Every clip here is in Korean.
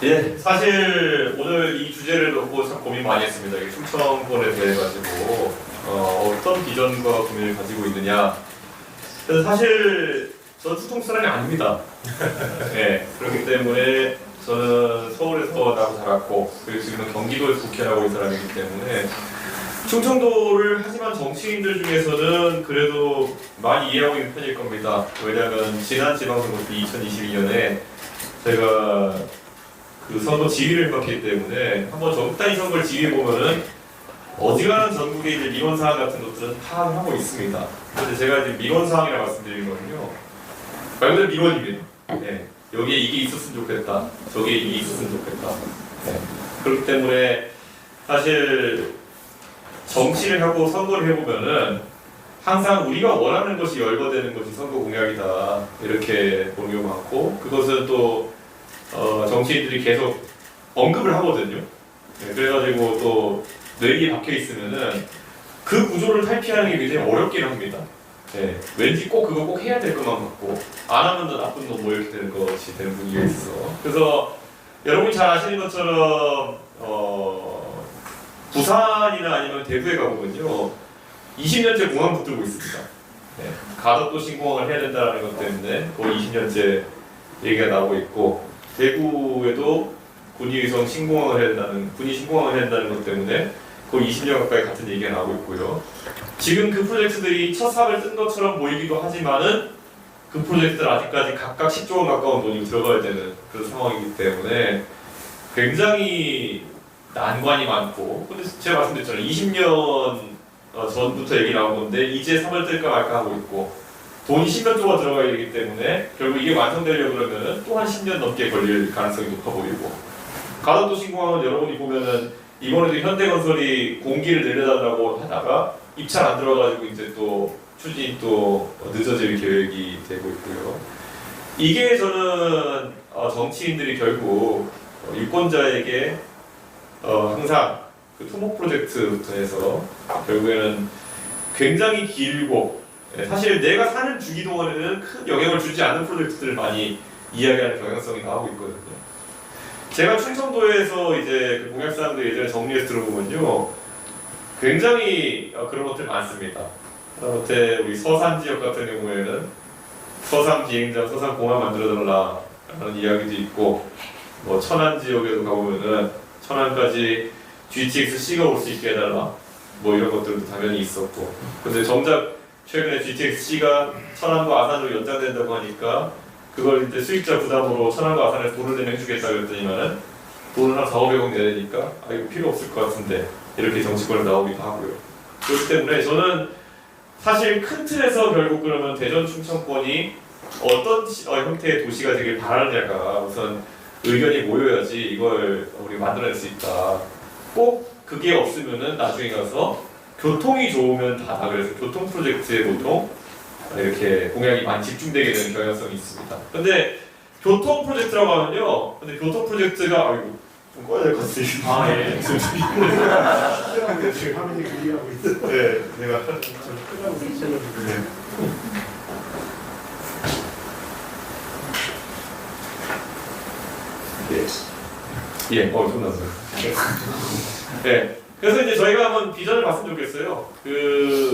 예, 사실 오늘 이 주제를 놓고 참 고민 많이 했습니다. 이 충청권에 대해 가지고 어떤 비전과 고민을 가지고 있느냐. 그래서 사실 저는 충청 사람이 아닙니다. 네, 그렇기 때문에 저는 서울에서 나고 자랐고 그리고 지금은 경기도에서 국회를 하고 있는 사람이기 때문에 충청도를 하지만 정치인들 중에서는 그래도 많이 이해하고 있는 편일 겁니다. 왜냐하면 지난 지방선거 때 2022년에 제가 그 선거 지휘를 맡기 때문에 한번 전국단위 선거를 지휘해 보면은 어지간한 전국의 이제 민원 사항 같은 것들은 파악을 하고 있습니다. 그런데 제가 이제 민원 사항이라 말씀드린 거는요, 말 그대로 민원입니다. 네. 여기에 이게 있었으면 좋겠다, 저기에 이게 있었으면 좋겠다. 네. 그렇기 때문에 사실 정치를 하고 선거를 해보면은 항상 우리가 원하는 것이 열거되는 것이 선거 공약이다 이렇게 보는 경우가 많고, 그것은 또 정치인들이 계속 언급을 하거든요. 네, 그래가지고 또 뇌리에 박혀 있으면은 그 구조를 탈피하는 게 굉장히 어렵긴 합니다. 네, 왠지 꼭 그거 꼭 해야 될 것만 같고 안 하면 너 나쁜 놈 뭐 이렇게 되는 것이 되는 분위기가 있어. 그래서 여러분이 잘 아시는 것처럼 부산이나 아니면 대구에 가보면요 20년째 공항 붙들고 있습니다. 네, 가덕도 신공항을 해야 된다는 것 때문에 거의 20년째 얘기가 나오고 있고, 대구에도 군위의성 신공항을 해야 된다는, 군위 신공항을 해야 된다는 것 때문에 거의 20년 가까이 같은 얘기가 나오고 있고요. 지금 그 프로젝트들이 첫 삽을 뜬 것처럼 보이기도 하지만은 그 프로젝트들 아직까지 각각 10조 원 가까운 돈이 들어가야 되는 그런 상황이기 때문에 굉장히 난관이 많고, 근데 제가 말씀드렸잖아요. 20년 전부터 얘기 나온 건데 이제 3월 뜰까 말까 하고 있고, 돈이 10몇 조가 들어가야 되기 때문에 결국 이게 완성되려고 그러면은 또 한 10년 넘게 걸릴 가능성이 높아 보이고, 가덕도 신공항은 여러분이 보면은 이번에도 현대건설이 공기를 내려달라고 하다가 입찰 안 들어가지고 이제 또 추진이 또 늦어질 계획이 되고 있고요. 이게 저는 정치인들이 결국 유권자에게 항상 그 토목 프로젝트부터 해서 결국에는 굉장히 길고, 사실 내가 사는 주기 동안에는 큰 영향을 주지 않는 프로젝트들을 많이 이야기하는 경향성이 나오고 있거든요. 제가 충청도에서 이제 그 공약사항들 예전에 정리해서 들어보면요, 굉장히 그런 것들 많습니다. 하다못해 우리 서산 지역 같은 경우에는 서산 비행장, 서산 공항 만들어달라는 이야기도 있고, 뭐 천안 지역에도 가보면은 천안까지 GTX-C가 올 수 있게 해달라, 뭐 이런 것들도 당연히 있었고, 근데 정작 최근에 GTX-C가 천안과 아산으로 연장된다고 하니까 그걸 이제 수입자 부담으로 천안과 아산에 돈을 내면 해주겠다 그랬더니만은 돈을 한 4,500억 내야 되니까 이거 필요 없을 것 같은데 이렇게 정치권에 나오기도 하고요. 그렇기 때문에 저는 사실 큰 틀에서 결국 그러면 대전 충청권이 어떤 형태의 도시가 되길 바라느냐가 우선 의견이 모여야지 이걸 우리가 만들어낼 수 있다. 꼭 그게 없으면은 나중에 가서 교통이 좋으면 다다. 그래서 교통 프로젝트에 보통 이렇게 공약이 많이 집중되게 되는 경향성이 있습니다. 근데 교통 프로젝트라고 하면요, 근데 교통 프로젝트가 아이고 좀 꺼야 될 것 같습니다. 아 예. 지금 화면이 기리하고 있어. 네, 제가 예, 끝났어요. 네. 그래서 이제 저희가 한번 비전을 봤으면 좋겠어요.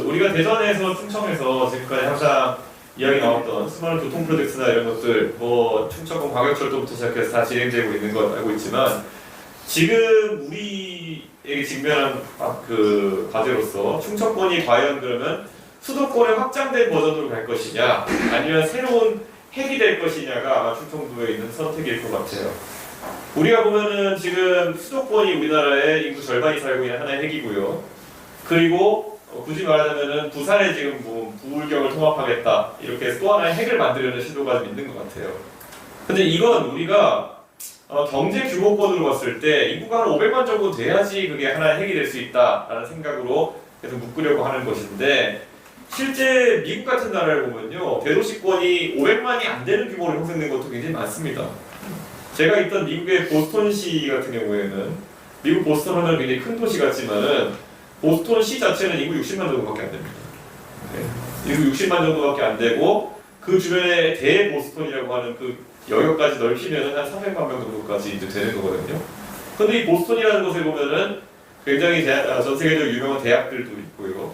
우리가 대전에서 충청에서 지금까지 항상 이야기 나왔던 수많은 교통 프로젝트나 이런 것들, 뭐 충청권 광역철도부터 시작해서 다 진행되고 있는 걸 알고 있지만, 지금 우리에게 직면한 그 과제로서 충청권이 과연 그러면 수도권의 확장된 버전으로 갈 것이냐, 아니면 새로운 핵이 될 것이냐가 아마 충청도에 있는 선택일 것 같아요. 우리가 보면은 지금 수도권이 우리나라의 인구 절반이 살고 있는 하나의 핵이고요. 그리고 굳이 말하자면은 부산에 지금 뭐 부울경을 통합하겠다 이렇게 해서 또 하나의 핵을 만들려는 시도가 좀 있는 것 같아요. 근데 이건 우리가 경제 규모권으로 봤을 때 인구가 한 500만 정도 돼야지 그게 하나의 핵이 될 수 있다라는 생각으로 계속 묶으려고 하는 것인데, 실제 미국 같은 나라를 보면요, 대도시권이 500만이 안 되는 규모로 형성된 것도 굉장히 많습니다. 제가 있던 미국의 보스턴시 같은 경우에는, 미국 보스턴 하면 굉장히 큰 도시 같지만은 보스턴시 자체는 인구 60만 정도밖에 안 됩니다. 네. 인구 60만 정도밖에 안 되고 그 주변에 대보스턴이라고 하는 그 영역까지 넓히면 한 300만 명 정도까지 이제 되는 거거든요. 근데 이 보스턴이라는 곳에 보면은 굉장히 전 세계적으로 유명한 대학들도 있고요.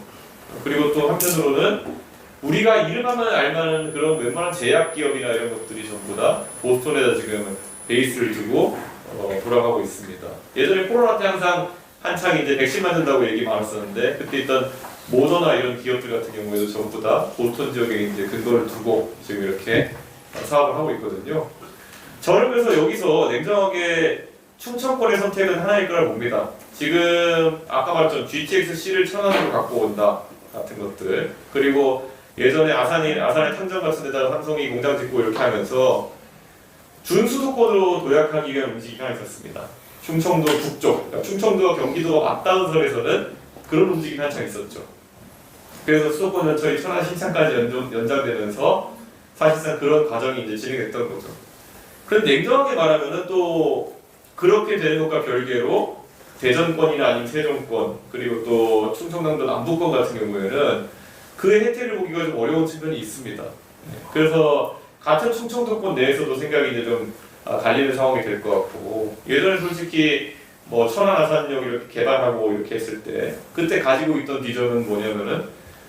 그리고 또 한편으로는 우리가 이름하면 알만한 그런 웬만한 제약 기업이나 이런 것들이 전부 다 보스턴에다 지금 베이스를 두고 돌아가고 있습니다. 예전에 코로나 때 항상 한창 이제 백신 만든다고 얘기 많았었는데 그때 있던 모더나 이런 기업들 같은 경우에도 전부 다 보스턴 지역에 이제 근거를 두고 지금 이렇게 사업을 하고 있거든요. 저는 그래서 여기서 냉정하게 충청권의 선택은 하나일 거라 봅니다. 지금 아까 말했던 GTX-C를 천안으로 갖고 온다 같은 것들, 그리고 예전에 아산의 탕전 같은 데다가 삼성이 공장 짓고 이렇게 하면서 준수도권으로 도약하기 위한 움직임이 하나 있었습니다. 충청도 북쪽, 그러니까 충청도와 경기도가 맞닿은 선에서는 그런 움직임이 한창 있었죠. 그래서 수도권 근처의 천안 신창까지 연장되면서 사실상 그런 과정이 이제 진행됐던 거죠. 그런데 냉정하게 말하면은 또 그렇게 되는 것과 별개로 대전권이나 아니면 세종권, 그리고 또 충청남도 남부권 같은 경우에는 그의 혜택을 보기가 좀 어려운 측면이 있습니다. 그래서 같은 충청도권 내에서도 생각이 이제 좀 갈리는 상황이 될 것 같고, 예전에 솔직히 뭐 천안 아산역 이렇게 개발하고 이렇게 했을 때 그때 가지고 있던 비전은 뭐냐면은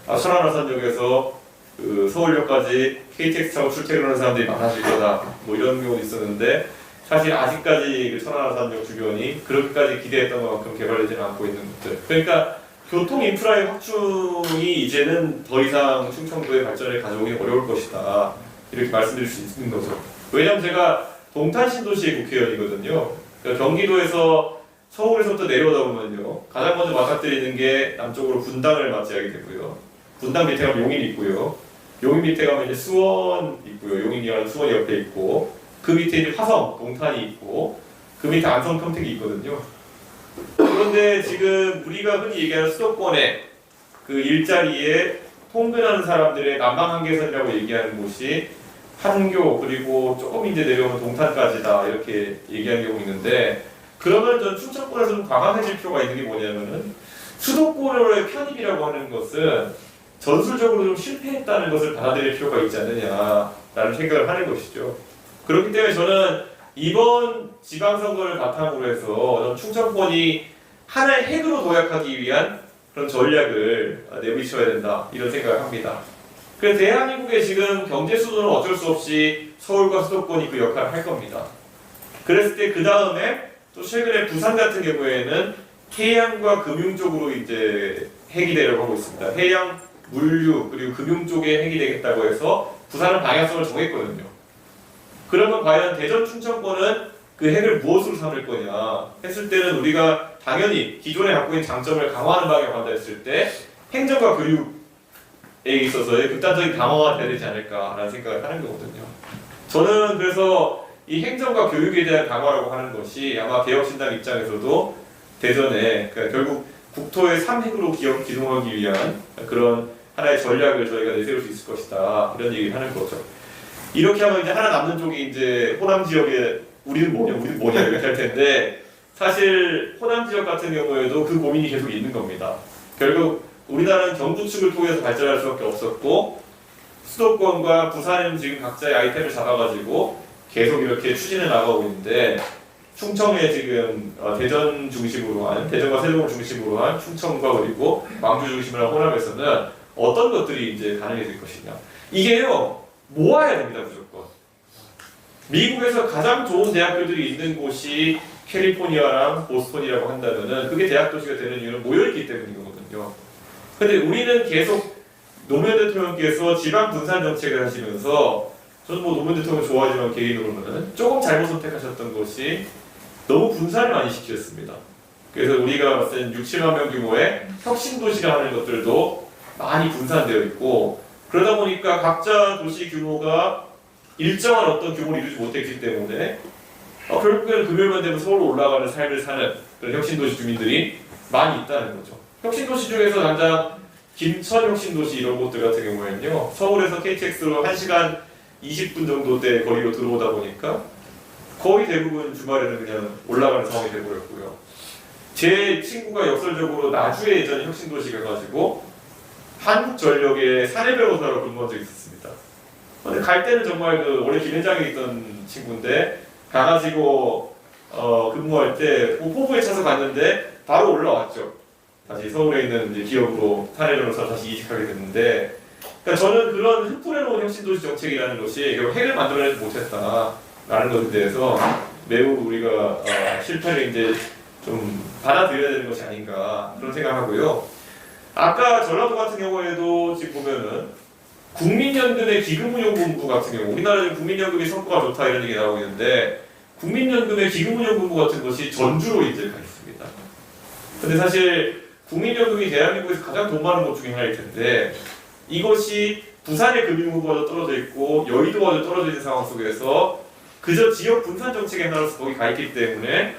천안 아산역에서 그 서울역까지 KTX 타고 출퇴근하는 사람들이 많아질 거다 뭐 이런 경우도 있었는데, 사실 아직까지 그 천안 아산역 주변이 그렇게까지 기대했던 것만큼 개발되지는 않고 있는 것들. 그러니까 교통 인프라의 확충이 이제는 더 이상 충청도의 발전을 가져오기 어려울 것이다, 이렇게 말씀드릴 수 있는 거죠. 왜냐하면 제가 동탄 신도시의 국회의원이거든요. 그러니까 경기도에서 서울에서부터 내려오다 보면요, 가장 먼저 맞닥뜨리는 게 남쪽으로 분당을 맞이하게 되고요. 분당 밑에 가면 용인 있고요. 용인 밑에 가면 이제 수원 있고요. 용인이랑 수원이 옆에 있고, 그 밑에 이제 화성, 동탄이 있고, 그 밑에 안성, 평택이 있거든요. 그런데 지금 우리가 흔히 얘기하는 수도권의 그 일자리에 통근하는 사람들의 난방한계선이라고 얘기하는 곳이 판교, 그리고 조금 이제 내려오면 동탄까지다, 이렇게 얘기하는 경우 있는데, 그러면 전 충청권에서 좀 강화해질 필요가 있는 게 뭐냐면은, 수도권의 편입이라고 하는 것은 전술적으로 좀 실패했다는 것을 받아들일 필요가 있지 않느냐라는 생각을 하는 것이죠. 그렇기 때문에 저는 이번 지방선거를 바탕으로 해서 충청권이 하나의 핵으로 도약하기 위한 그런 전략을 내비쳐야 된다, 이런 생각을 합니다. 그래서 대한민국의 지금 경제 수도는 어쩔 수 없이 서울과 수도권이 그 역할을 할 겁니다. 그랬을 때 그 다음에 또 최근에 부산 같은 경우에는 해양과 금융 쪽으로 이제 핵이 되려고 하고 있습니다. 해양, 물류, 그리고 금융 쪽에 핵이 되겠다고 해서 부산은 방향성을 정했거든요. 그러면 과연 대전 충청권은 그 핵을 무엇으로 삼을 거냐 했을 때는 우리가 당연히 기존에 갖고 있는 장점을 강화하는 방향으로 간다 했을 때 행정과 교육에 있어서의 극단적인 강화가 돼야 되지 않을까라는 생각을 하는 거거든요. 저는 그래서 이 행정과 교육에 대한 강화라고 하는 것이 아마 개혁신당 입장에서도 대전에 그러니까 결국 국토의 3핵으로 기동하기 위한 그런 하나의 전략을 저희가 내세울 수 있을 것이다, 이런 얘기를 하는 거죠. 이렇게 하면 이제 하나 남는 쪽이 이제 호남 지역에 우리는 뭐냐 이렇게 할 텐데, 사실 호남 지역 같은 경우에도 그 고민이 계속 있는 겁니다. 결국 우리나라는 경부 측을 통해서 발전할 수밖에 없었고, 수도권과 부산은 지금 각자의 아이템을 잡아가지고 계속 이렇게 추진해 나가고 있는데, 충청에 지금 대전 중심으로 한, 대전과 세종을 중심으로 한 충청과 그리고 광주 중심으로 한 호남에서는 어떤 것들이 이제 가능해질 것이냐. 이게요, 모아야 됩니다, 무조건. 미국에서 가장 좋은 대학교들이 있는 곳이 캘리포니아랑 보스턴이라고 한다면은 그게 대학 도시가 되는 이유는 모여있기 때문인 거거든요. 근데 우리는 계속 노무현 대통령께서 지방 분산 정책을 하시면서, 저는 뭐 노무현 대통령 좋아하지만 개인으로는 조금 잘못 선택하셨던 것이 너무 분산을 많이 시키셨습니다. 그래서 우리가 봤을 때 6, 7만 명 규모의 혁신도시라 하는 것들도 많이 분산되어 있고, 그러다 보니까 각자 도시 규모가 일정한 어떤 규모를 이루지 못했기 때문에 결국에는 금요일만 되면 서울로 올라가는 삶을 사는 그런 혁신도시 주민들이 많이 있다는 거죠. 혁신도시 중에서 당장 김천 혁신도시 이런 곳들 같은 경우에는요, 서울에서 KTX로 1시간 20분 정도대 거리로 들어오다 보니까 거의 대부분 주말에는 그냥 올라가는 상황이 되어버렸고요. 제 친구가 역설적으로 나주에 예전에 혁신도시가 가지고 한국전력의 사내변호사로 근무한 적이 있었습니다. 근데 갈 때는 정말 그 원래 김현장에 있던 친구인데 가가지고 근무할 때 포부에 차서 갔는데 바로 올라왔죠. 다시 서울에 있는 이제 기업으로 사내로서 다시 이직하게 됐는데, 그러니까 저는 그런 흩뿌려놓은 혁신도시 정책이라는 것이 결국 핵을 만들어내지 못했다라는 것에 대해서 매우 우리가 실패를 이제 좀 받아들여야 되는 것이 아닌가 그런 생각하고요. 아까 전라도 같은 경우에도 지금 보면은 국민연금의 기금운용본부 같은 경우, 우리나라는 국민연금이 성과가 좋다 이런 얘기 나오고 있는데 국민연금의 기금운용본부 같은 것이 전주로 이제 가 있습니다. 근데 사실 국민연금이 대한민국에서 가장 돈 많은 곳 중에 하나일 텐데 이것이 부산의 금융후보가 떨어져 있고 여의도가 떨어져 있는 상황 속에서 그저 지역 분산 정책의 하나로서 거기 가 있기 때문에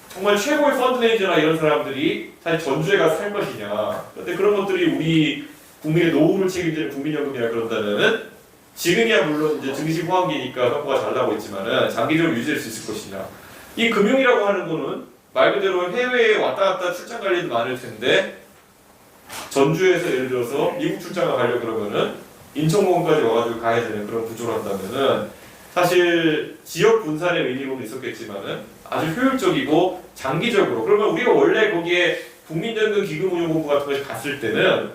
정말 최고의 펀드매니저나 이런 사람들이 사실 전주에 가서 살 것이냐. 그런데 그런 것들이 우리 국민의 노후를 책임지는 국민연금이라 그런다면은 지금이야 물론 이제 증시 호황기니까 성과가 잘 나고 있지만은 장기적으로 유지할 수 있을 것이냐. 이 금융이라고 하는 거는 말 그대로 해외에 왔다 갔다 출장 갈 일도 많을 텐데 전주에서 예를 들어서 미국 출장을 가려고 그러면은 인천공항까지 와가지고 가야 되는 그런 구조로 한다면은 사실 지역 분산의 의미로는 있었겠지만은 아주 효율적이고 장기적으로, 그러면 우리가 원래 거기에 국민연금 기금운용본부 같은 것에 갔을 때는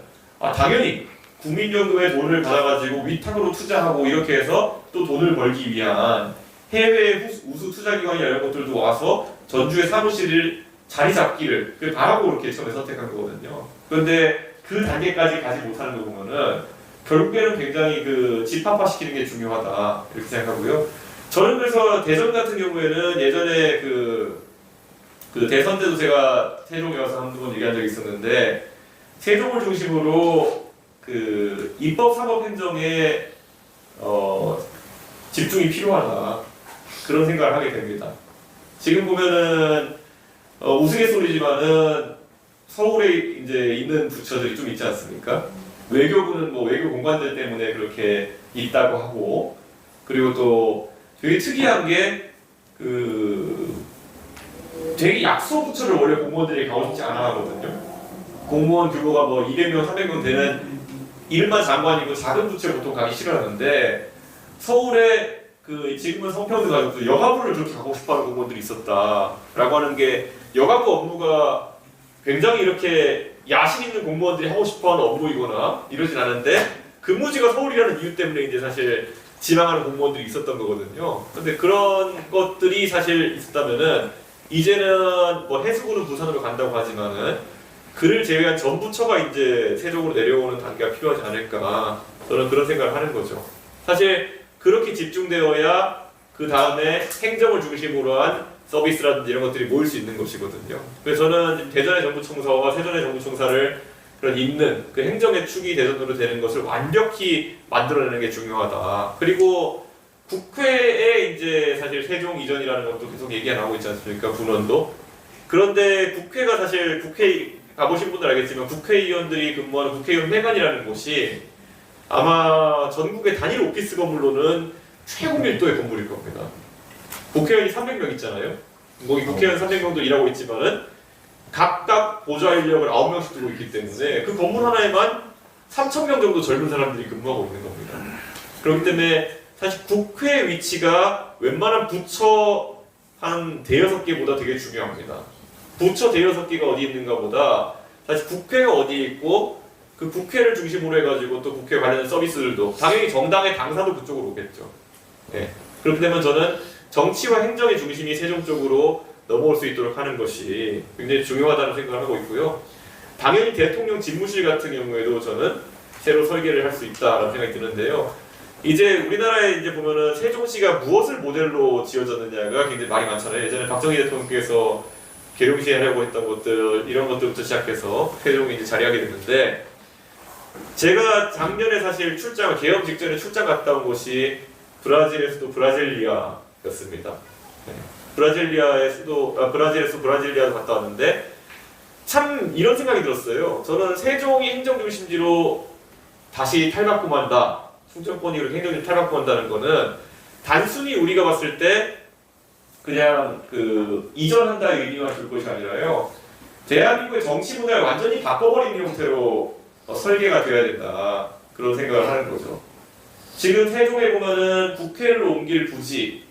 당연히 국민연금의 돈을 받아가지고 위탁으로 투자하고 이렇게 해서 또 돈을 벌기 위한 해외 우수 투자기관이나 이런 것들도 와서 전주의 사무실을 자리 잡기를 바라고 그렇게 처음에 선택한 거거든요. 그런데 그 단계까지 가지 못하는 거 보면은 결국에는 굉장히 그 집합화시키는 게 중요하다 이렇게 생각하고요. 저는 그래서 대전 같은 경우에는 예전에 그 대선 때도 제가 세종에 와서 한두 번 얘기한 적이 있었는데 세종을 중심으로 그 입법 사법 행정에 집중이 필요하다 그런 생각을 하게 됩니다. 지금 보면은 우스갯소리지만은 서울에 이제 있는 부처들이 좀 있지 않습니까? 외교부는 뭐 외교 공관들 때문에 그렇게 있다고 하고, 그리고 또 되게 특이한 게 되게 약소 부처를 원래 공무원들이 가고 싶지 않아 하거든요. 공무원 규모가 뭐 200명, 300명 되는 일만 장관이고 작은 부처에 보통 가기 싫어하는데 서울에 지금은 성평등 가지고 여가부를 그렇게 가고 싶어하는 공무원들이 있었다라고 하는 게, 여가부 업무가 굉장히 이렇게 야심 있는 공무원들이 하고 싶어하는 업무이거나 이러진 않은데 근무지가 서울이라는 이유 때문에 이제 사실 지망하는 공무원들이 있었던 거거든요. 근데 그런 것들이 사실 있었다면은 이제는 뭐 해수부는 부산으로 간다고 하지만은 그를 제외한 전 부처가 이제 세종으로 내려오는 단계가 필요하지 않을까, 저는 그런 생각을 하는 거죠. 사실 그렇게 집중되어야 그 다음에 행정을 중심으로 한 서비스라든지 이런 것들이 모일 수 있는 것이거든요. 그래서 저는 대전의 정부청사와 세전의 정부청사를 그런 있는 그 행정의 축이 대전으로 되는 것을 완벽히 만들어내는 게 중요하다. 그리고 국회에 이제 사실 세종 이전이라는 것도 계속 얘기가 나오고 있지 않습니까? 군원도. 그런데 국회가 사실 국회 가보신 분들 알겠지만 국회의원들이 근무하는 국회의원 회관이라는 곳이 아마 전국의 단일 오피스 건물로는 최고 밀도의 건물일 겁니다. 국회의원이 300명 있잖아요. 거기 국회의원 300명도 일하고 있지만은 각각 보좌 인력을 9명씩 두고 있기 때문에 그 건물 하나에만 3,000명 정도 젊은 사람들이 근무하고 있는 겁니다. 그렇기 때문에 사실 국회 위치가 웬만한 부처 한 대여섯 개보다 되게 중요합니다. 부처 대여섯 개가 어디 있는가 보다 사실 국회가 어디에 있고 그 국회를 중심으로 해가지고 또 국회 관련 서비스들도 당연히 정당의 당사도 그쪽으로 오겠죠. 네. 그렇게 되면 저는 정치와 행정의 중심이 세종 쪽으로 넘어올 수 있도록 하는 것이 굉장히 중요하다는 생각을 하고 있고요. 당연히 대통령 집무실 같은 경우에도 저는 새로 설계를 할 수 있다라는 생각이 드는데요. 이제 우리나라에 이제 보면은 세종시가 무엇을 모델로 지어졌느냐가 굉장히 말이 많잖아요. 예전에 박정희 대통령께서 계룡시하려고 했던 것들 이런 것들부터 시작해서 세종이 이제 자리하게 됐는데, 제가 작년에 사실 개업 직전에 출장 갔다 온 곳이 브라질의 수도 브라질리아였습니다. 네. 브라질리아의 수도 브라질에서 브라질리아로 갔다 왔는데 참 이런 생각이 들었어요. 저는 세종이 행정중심지로 다시 탈바꿈한다, 충청권이 그렇게 행정중심 탈바꿈한다는 거는 단순히 우리가 봤을 때 그냥 이전한다의 의미만 줄 것이 아니라요, 대한민국의 정치 문화를 완전히 바꿔버리는 형태로 설계가 되어야 된다, 그런 생각을 하는 거죠. 지금 세종에 보면은 국회를 옮길 부지,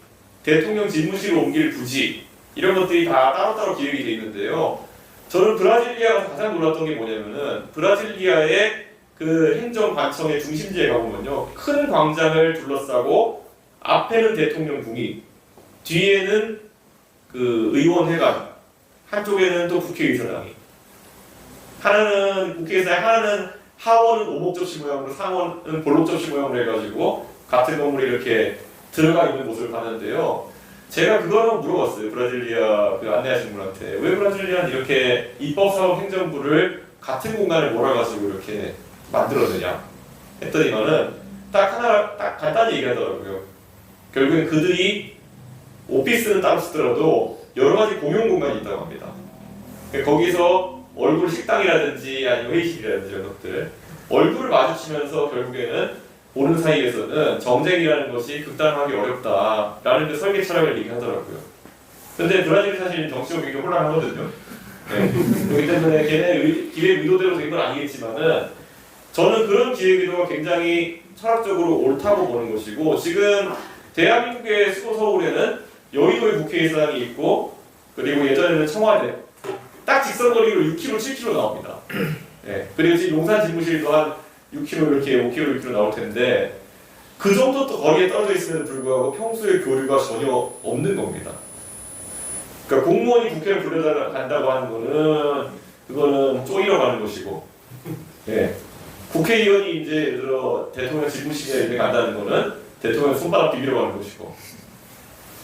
대통령 집무실을 옮길 부지 이런 것들이 다 따로따로 기획이 돼 있는데요. 저는 브라질리아가 가장 놀랐던 게 뭐냐면은 브라질리아의 그 행정관청의 중심지에 가보면요, 큰 광장을 둘러싸고 앞에는 대통령 궁이, 뒤에는 그 의원회관, 한쪽에는 또 국회의사당이, 하나는 국회의사당, 하나는 하원은 오목접시 모양으로, 상원은 볼록접시 모양으로 해가지고 같은 건물에 이렇게 들어가 있는 모습을 봤는데요. 제가 그거는 물어봤어요. 브라질리아 그 안내하신 분한테 왜 브라질리아는 이렇게 입법사업 행정부를 같은 공간에 몰아가지고 이렇게 만들어내냐 했더니만은 딱 간단히 얘기하더라고요. 결국엔 그들이 오피스는 따로 쓰더라도 여러 가지 공용 공간이 있다고 합니다. 거기서 얼굴 식당이라든지 아니면 회의실이라든지 이런 것들 얼굴을 마주치면서 결국에는 보는 사이에서는 정쟁이라는 것이 극단화하기 어렵다라는 그 설계 철학을 얘기하더라고요. 근데 브라질이 사실 정치적으로 굉장히 혼란하거든요. 네. 그렇기 때문에 걔네 기획 의도대로 된 건 아니겠지만은 저는 그런 기획 의도가 굉장히 철학적으로 옳다고 보는 것이고, 지금 대한민국의 수도 서울에는 여의도에 국회의사당이 있고, 그리고 예전에는 청와대 딱 직선거리로 6km, 7km 나옵니다. 네. 그리고 지금 용산 집무실도 한 6km 이렇게 5km, 6km 나올 텐데 그 정도 또 거리에 떨어져 있음에도 불구하고 평소에 교류가 전혀 없는 겁니다. 그러니까 공무원이 국회를 불려간다고 하는 거는 그거는 쪼이러 가는 것이고, 예. 국회의원이 이제 예를 들어 대통령 집무실에 이렇게 간다는 거는 대통령 손바닥 비비러 가는 것이고,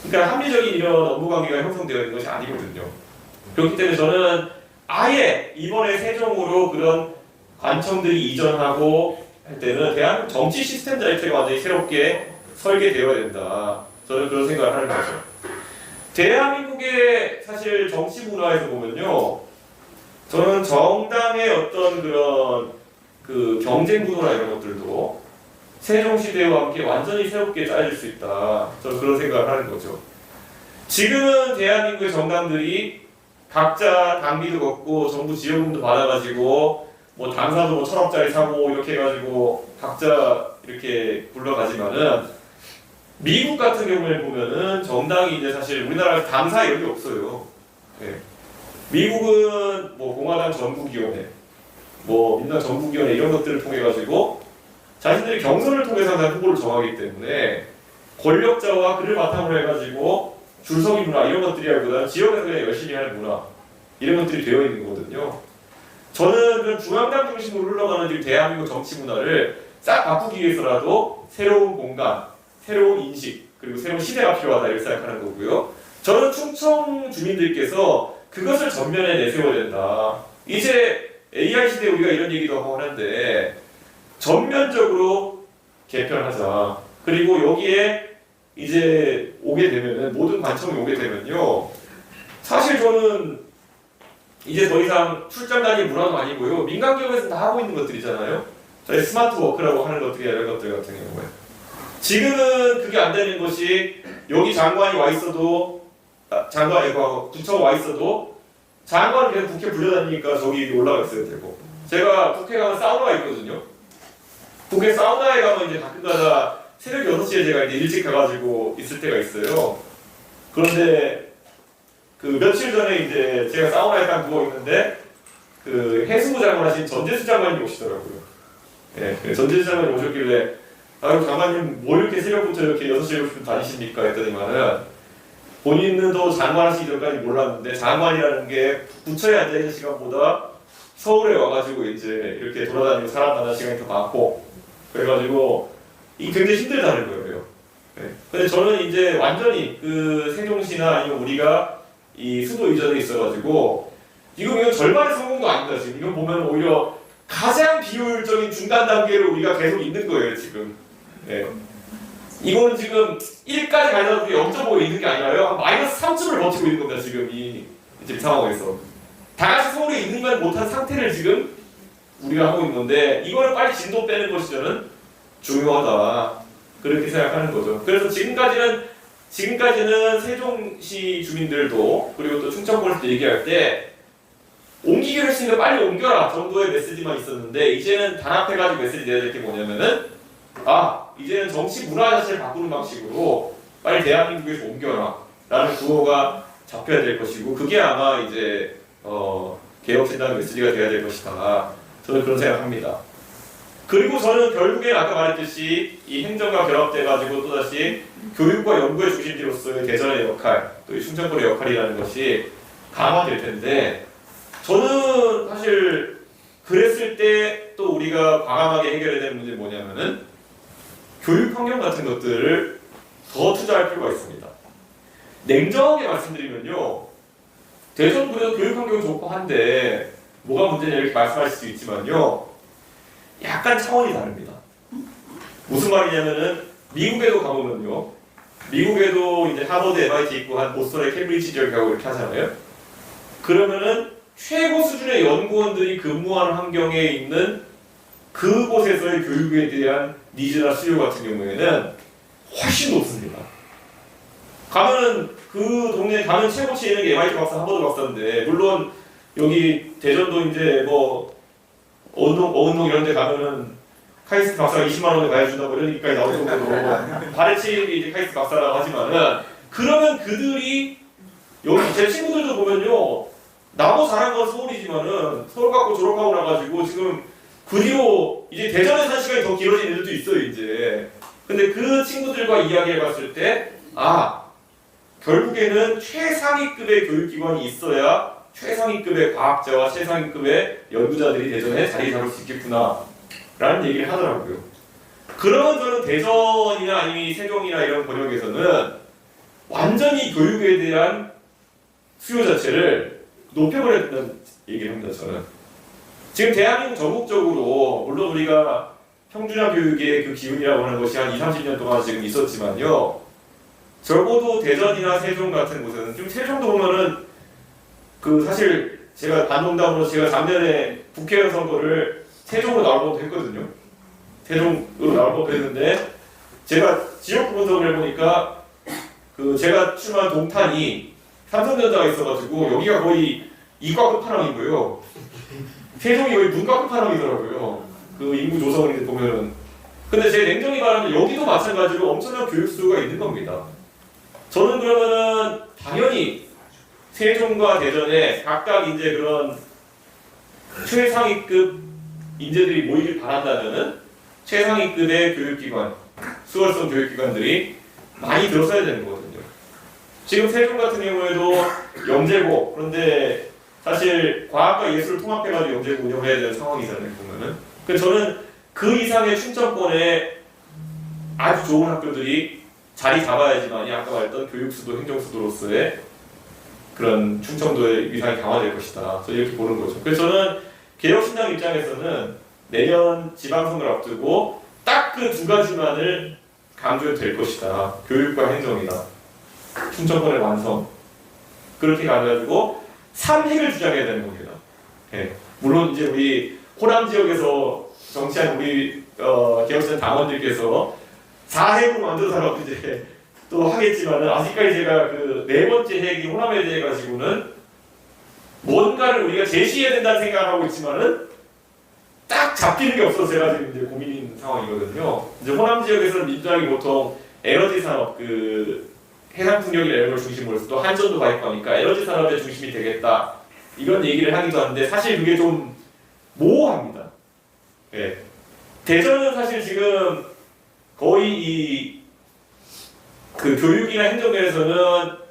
그러니까 합리적인 이런 업무 관계가 형성되어 있는 것이 아니거든요. 그렇기 때문에 저는 아예 이번에 세종으로 그런 관청들이 이전하고 할 때는 대한민국 정치 시스템 자체가 완전히 새롭게 설계되어야 된다. 저는 그런 생각을 하는 거죠. 대한민국의 사실 정치 문화에서 보면요, 저는 정당의 어떤 그런 그 경쟁 구도나 이런 것들도 세종시대와 함께 완전히 새롭게 짜질 수 있다. 저는 그런 생각을 하는 거죠. 지금은 대한민국의 정당들이 각자 당비도 걷고 정부 지원금도 받아가지고 뭐 당사도 뭐 1,000억짜리 사고 이렇게 해가지고 각자 이렇게 굴러가지만은 미국 같은 경우에 보면은 정당이 이제 사실 우리나라에서 당사 이런 게 없어요. 네. 미국은 뭐 공화당 전국위원회, 뭐 민당 전국위원회 이런 것들을 통해 가지고 자신들이 경선을 통해서 항상 후보를 정하기 때문에 권력자와 그를 바탕으로 해가지고 줄서기 문화 이런 것들이라기보다는 지역에서 그냥 열심히 하는 문화 이런 것들이 되어 있는 거거든요. 저는 그런 중앙당 중심으로 흘러가는 지금 대한민국 정치 문화를 싹 바꾸기 위해서라도 새로운 공간, 새로운 인식, 그리고 새로운 시대가 필요하다 이렇게 생각하는 거고요. 저는 충청 주민들께서 그것을 전면에 내세워야 된다. 이제 AI 시대에 우리가 이런 얘기도 하고 하는데 전면적으로 개편하자. 그리고 여기에 이제 오게 되면은 모든 관청이 오게 되면요. 사실 저는 이제 더 이상 출장 다닐 문화도 아니고요. 민간 기업에서 다 하고 있는 것들이잖아요. 저희 스마트 워크라고 하는 것들이 이런 것들 같은 경우에 지금은 그게 안 되는 것이 여기 장관이 와 있어도 장관이 구청 와 있어도 장관은 계속 국회 불려다니니까 저기 올라가 있어야 되고, 제가 국회 가면 사우나가 있거든요. 국회 사우나에 가면 이제 가끔가다 새벽 6시에 제가 이제 일찍 가가지고 있을 때가 있어요. 그런데 그 며칠 전에 이제 제가 사우나에 딱 누워 있는데 그 해수부 장관 하신 전재수 장관이 오시더라고요. 예, 전재수 장관이 오셨길래 아유 장관님 뭐 이렇게 새벽부터 이렇게 6시 7시부터 다니십니까 했더니만은 본인은 또 장관 하시기 전까지 몰랐는데 장관이라는 게 부처에 앉아있는 시간보다 서울에 와가지고 이제 이렇게 돌아다니고 사람 만나는 시간이 더 많고 그래가지고 이게 굉장히 힘들다는 거예요. 네. 근데 저는 이제 완전히 그 세종시나 아니면 우리가 이 수도 이전에 있어가지고 이건 절반의 성공도 아닙니다. 지금 이건 보면 오히려 가장 비효율적인 중간 단계로 우리가 계속 있는 거예요 지금. 네. 이거는 지금 1까지 가려도 0.5에 있는 게 아니라요. 한 마이너스 3점을 버티고 있는 겁니다. 지금 이 상황에서. 다 같이 서울에 있는 건 못한 상태를 지금 우리가 하고 있는 건데 이거를 빨리 진도 빼는 것이 저는 중요하다. 그렇게 생각하는 거죠. 그래서 지금까지는 세종시 주민들도 그리고 또 충청권에서 얘기할 때 옮기기로 했으니까 빨리 옮겨라 정도의 메시지만 있었는데 이제는 단합해가지고 메시지 내야 될 게 뭐냐면은 이제는 정치 문화 자체를 바꾸는 방식으로 빨리 대한민국에서 옮겨라 라는 구호가 잡혀야 될 것이고 그게 아마 이제 개혁신당 메시지가 돼야 될 것이다. 저는 그런 생각합니다. 그리고 저는 결국엔 아까 말했듯이 이 행정과 결합돼가지고 또다시 교육과 연구의 중심지로서의 대전의 역할, 또 이 충청권의 역할이라는 것이 강화될 텐데 저는 사실 그랬을 때 또 우리가 과감하게 해결해야 되는 문제는 뭐냐면은 교육 환경 같은 것들을 더 투자할 필요가 있습니다. 냉정하게 말씀드리면요, 대전구도 교육 환경이 좋고 한데 뭐가 문제냐 이렇게 말씀하실 수 있지만요, 약간 차원이 다릅니다. 무슨 말이냐면은 미국에도 가보면요, 미국에도 이제 하버드, MIT 있고 한 보스턴의 캠브리지 지역에 가고 이렇게 하잖아요. 그러면은 최고 수준의 연구원들이 근무하는 환경에 있는 그곳에서의 교육에 대한 니즈나 수요 같은 경우에는 훨씬 높습니다. 가면은 그 동네에 가면 최고치에 있는 게 MIT 박사, 하버드 박사인데 물론 여기 대전도 이제 뭐 어운동 이런 데 가면은 카이스트 박사가 20만 원에 가해준다고 이런 얘기까지 나올 정도로 바레치 이제 카이스트 박사라고 하지만은 그러면 그들이 여기 제 친구들도 보면요, 나도 잘한 건 서울이지만은 서울 갖고 졸업하고 나가지고 지금 그 뒤로 이제 대전에 산 시간이 더 길어진 애들도 있어요 이제. 근데 그 친구들과 이야기해봤을 때 결국에는 최상위급의 교육기관이 있어야 최상위급의 과학자와 최상위급의 연구자들이 대전에 자리 잡을 수 있겠구나 라는 얘기를 하더라고요. 그러면 저는 대전이나 아니면 세종이나 이런 권역에서는 완전히 교육에 대한 수요 자체를 높여버렸다는 얘기를 합니다. 저는 지금 대한민국 전국적으로 물론 우리가 평준화 교육의 그 기운이라고 하는 것이 한 20-30년 동안 지금 있었지만요, 적어도 대전이나 세종 같은 곳은 지금 세종도 보면은 그 사실 제가 반농담으로 제가 작년에 국회의원 선거를 세종으로 나올 뻔도 했거든요. 세종으로 나올 뻔도 했는데 제가 지역구 분석을 해보니까 그 제가 출마한 동탄이 삼성전자가 있어가지고 여기가 거의 이과 끝판왕인 거예요. 세종이 거의 문과 끝판왕이더라고요. 그 인구 조성을 보면은. 근데 제 냉정히 말하면 여기도 마찬가지로 엄청난 교육 수요가 있는 겁니다. 저는 그러면은 당연히 세종과 대전에 각각 이제 그런 최상위급 인재들이 모이길 바란다면은 최상위급의 교육기관, 수월성 교육기관들이 많이 들어서야 되는 거거든요. 지금 세종 같은 경우에도 영재고, 그런데 사실 과학과 예술을 통합해가지고 영재고 운영해야 되는 상황이잖아요, 보면은. 그래서 저는 그 이상의 충청권에 아주 좋은 학교들이 자리 잡아야지만이 아까 말했던 교육수도 행정수도로서의 그런 충청도의 위상이 강화될 것이다. 저는 이렇게 보는 거죠. 그래서 저는 개혁신당 입장에서는 내년 지방선거를 앞두고 딱 그 두 가지만을 강조해도 될 것이다. 교육과 행정이다. 충청권의 완성. 그렇게 가가지고 3핵을 주장해야 되는 겁니다. 네. 물론 이제 우리 호남 지역에서 정치한 우리 개혁신당 당원들께서 4핵으로 만들어서라고 이제 또 하겠지만은 아직까지 제가 그 네 번째 핵이 호남에 대해 가지고는 뭔가를 우리가 제시해야 된다는 생각을 하고 있지만은 딱 잡히는 게 없어서 제가 지금 이제 고민인 상황이거든요. 이제 호남 지역에서는 민주당이 보통 에너지 산업, 그 해상 풍력이나 이런 걸 중심으로 해서 또 한전도 가 있고 하니까 에너지 산업의 중심이 되겠다 이런 얘기를 하기도 하는데 사실 그게 좀 모호합니다. 네. 대전은 사실 지금 거의 그 교육이나 행정면에서는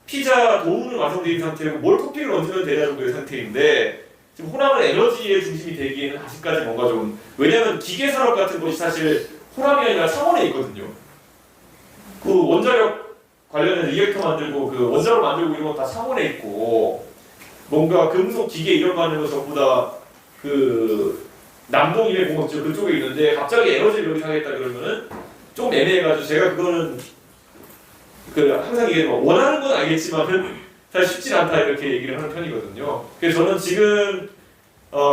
피자 도우는 완성된 상태고 뭘 토핑을 얹으면 되냐 정도의 상태인데 지금 호남은 에너지의 중심이 되기에는 아직까지 뭔가 좀, 왜냐면 기계 산업 같은 것이 사실 호남이 아니라 창원에 있거든요. 그 원자력 관련해서 리액터 만들고 그 원자로 만들고 이런 거 다 창원에 있고 뭔가 금속 기계 이런 거 하는 거 전부 다 그 남동일해공업지역 그쪽에 있는데 갑자기 에너지를 여기서 하겠다 그러면은 좀 애매해가지고 제가 그거는 그 항상 얘기해요. 원하는 건 알겠지만은 사실 쉽지 않다 이렇게 얘기를 하는 편이거든요. 그래서 저는 지금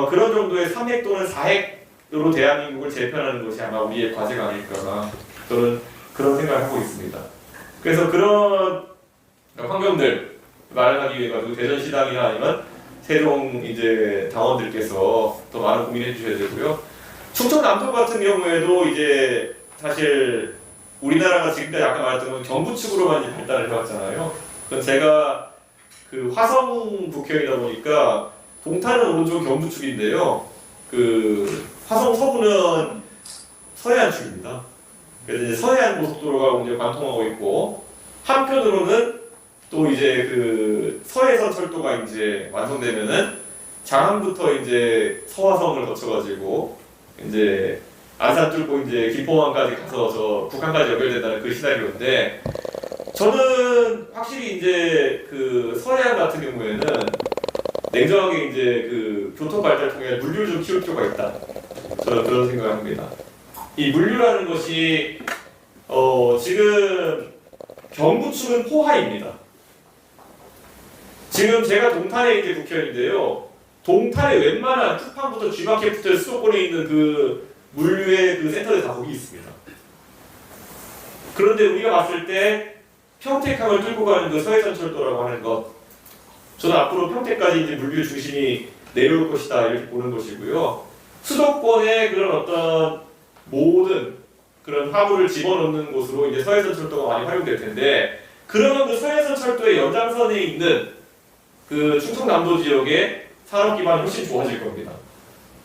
그런 정도의 3핵 또는 4핵으로 대한민국을 재편하는 것이 아마 우리의 과제가 아닐까 저는 그런 생각을 하고 있습니다. 그래서 그런 환경들 마련하기 위해 가지고 대전시당이나 아니면 세종 이제 당원들께서 더 많은 고민해 주셔야 되고요. 충청 남도 같은 경우에도 이제 사실 우리나라가 지금까지 아까 말했던 건 경부축으로만 이제 발달을 해왔잖아요. 그건 제가 그 화성 북형이다 보니까 동탄은 오른쪽 경부축인데요. 그 화성 서부는 서해안 축입니다. 그래서 이제 서해안 고속도로가 이제 관통하고 있고, 한편으로는 또 이제 그 서해선 철도가 이제 완성되면은 장안부터 이제 서화성을 거쳐가지고 이제 안산 뚫고 이제 김포항까지 가서 저 북한까지 연결된다는 그 시나리오인데, 저는 확실히 이제 그 서해안 같은 경우에는 냉정하게 이제 그 교통 발달 통해 물류를 좀 키울 필요가 있다. 저는 그런 생각을 합니다. 이 물류라는 것이 지금 경부축은 포하입니다. 지금 제가 동탄에 이제 국회의원인데요. 동탄의 웬만한 쿠팡부터 G마켓부터 수도권에 있는 그 물류의 그 센터들이 다 거기 있습니다. 그런데 우리가 봤을 때 평택항을 뚫고 가는 그 서해선 철도라고 하는 것, 저는 앞으로 평택까지 이제 물류 중심이 내려올 것이다 이렇게 보는 것이고요. 수도권의 그런 어떤 모든 그런 화물을 집어넣는 곳으로 이제 서해선 철도가 많이 활용될 텐데, 그러면 그 서해선 철도의 연장선에 있는 그 충청남도 지역의 산업 기반이 훨씬 좋아질 겁니다.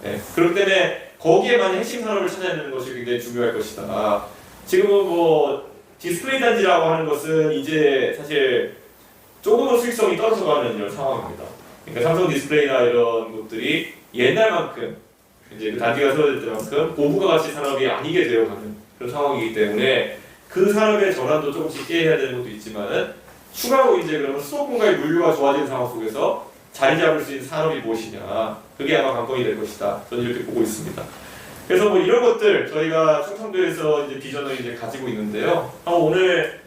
네, 그렇기 때문에 거기에만 핵심 산업을 찾아내는 것이 굉장히 중요할 것이다. 지금은 뭐 디스플레이 단지라고 하는 것은 이제 사실 조금은 수익성이 떨어져가는 이런 상황입니다. 그러니까 삼성 디스플레이나 이런 것들이 옛날만큼 이제 그 단지가 세워질 때만큼 고부가 가치 산업이 아니게 되어가는 그런 상황이기 때문에 그 산업의 전환도 조금씩 깨야 되는 것도 있지만은 추가로 이제 그러면 수도권과의 물류가 좋아지는 상황 속에서 자리 잡을 수 있는 산업이 무엇이냐, 그게 아마 관건이 될 것이다. 저는 이렇게 보고 있습니다. 그래서 뭐 이런 것들 저희가 충청도에서 이제 비전을 이제 가지고 있는데요. 오늘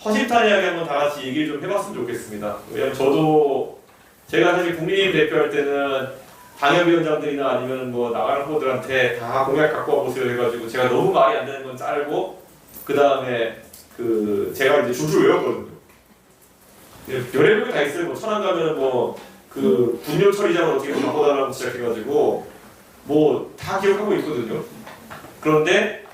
허심탄회하게 한번 다 같이 얘기를 좀 해봤으면 좋겠습니다. 왜냐면 저도 제가 사실 국민의힘 대표할 때는 당협위원장들이나 아니면 뭐 나가는 후보들한테 다 공약 갖고 와보세요 해가지고 제가 너무 말이 안 되는 건 자르고 그 다음에 그 제가 이제 줄줄 외웠거든요. 별의별 게 다 있어요. 뭐 천안 가면은 뭐 그 분뇨 처리장을 어떻게 바꿔달라고 시작해가지고 뭐 다 기억하고 있거든요. 그런데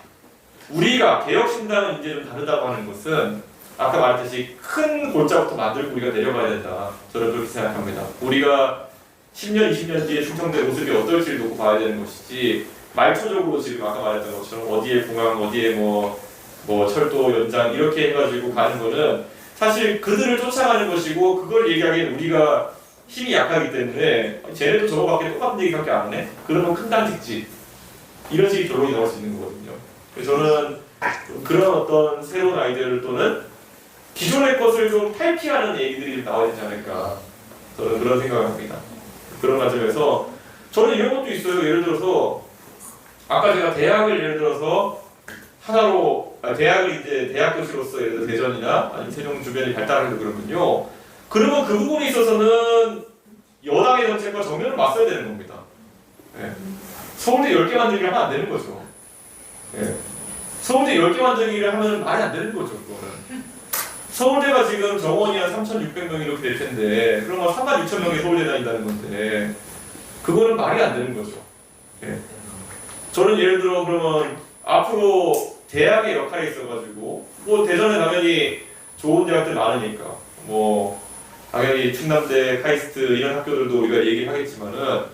우리가 개혁신당은 이제 좀 다르다고 하는 것은 아까 말했듯이 큰 골자부터 만들고 우리가 내려가야 된다. 저는 그렇게 생각합니다. 우리가 10년, 20년 뒤에 충청도의 모습이 어떨지를 놓고 봐야 되는 것이지, 말초적으로 지금 아까 말했던 것처럼 어디에 공항, 어디에 뭐 철도 연장 이렇게 해가지고 가는 거는 사실 그들을 쫓아가는 것이고, 그걸 얘기하기엔 우리가 힘이 약하기 때문에 쟤네도 저거밖에 똑같은 얘기밖에 안 하네? 그러면 큰 당 짓지. 이런 식의 결론이 나올 수 있는 거거든요. 그래서 저는 그런 어떤 새로운 아이디어를 또는 기존의 것을 좀 탈피하는 얘기들이 나와야 되지 않을까, 저는 그런 생각을 합니다. 그런 관점에서 저는 이런 것도 있어요. 예를 들어서 아까 제가 대학을 예를 들어서 하나로 대학을 이제 대학 교수로서 예를 들어 대전이나 아니면 세종 주변에 발달하려고 그러면요. 그러면 그 부분에 있어서는 여당의 정책과 정면을 맞서야 되는 겁니다. 네. 서울대 10개 만들기를 하면 안 되는 거죠. 네. 서울대 10개 만들기를 하면 말이 안 되는 거죠. 그거는. 서울대가 지금 정원이 한 3,600명 이렇게 될 텐데, 그러면 36,000명이 서울대 다닌다는 건데, 그거는 말이 안 되는 거죠. 네. 저는 예를 들어 그러면 앞으로 대학의 역할이 있어가지고, 뭐 대전에 당연히 좋은 대학들 많으니까, 뭐 당연히 충남대, 카이스트 이런 학교들도 우리가 얘기를 하겠지만은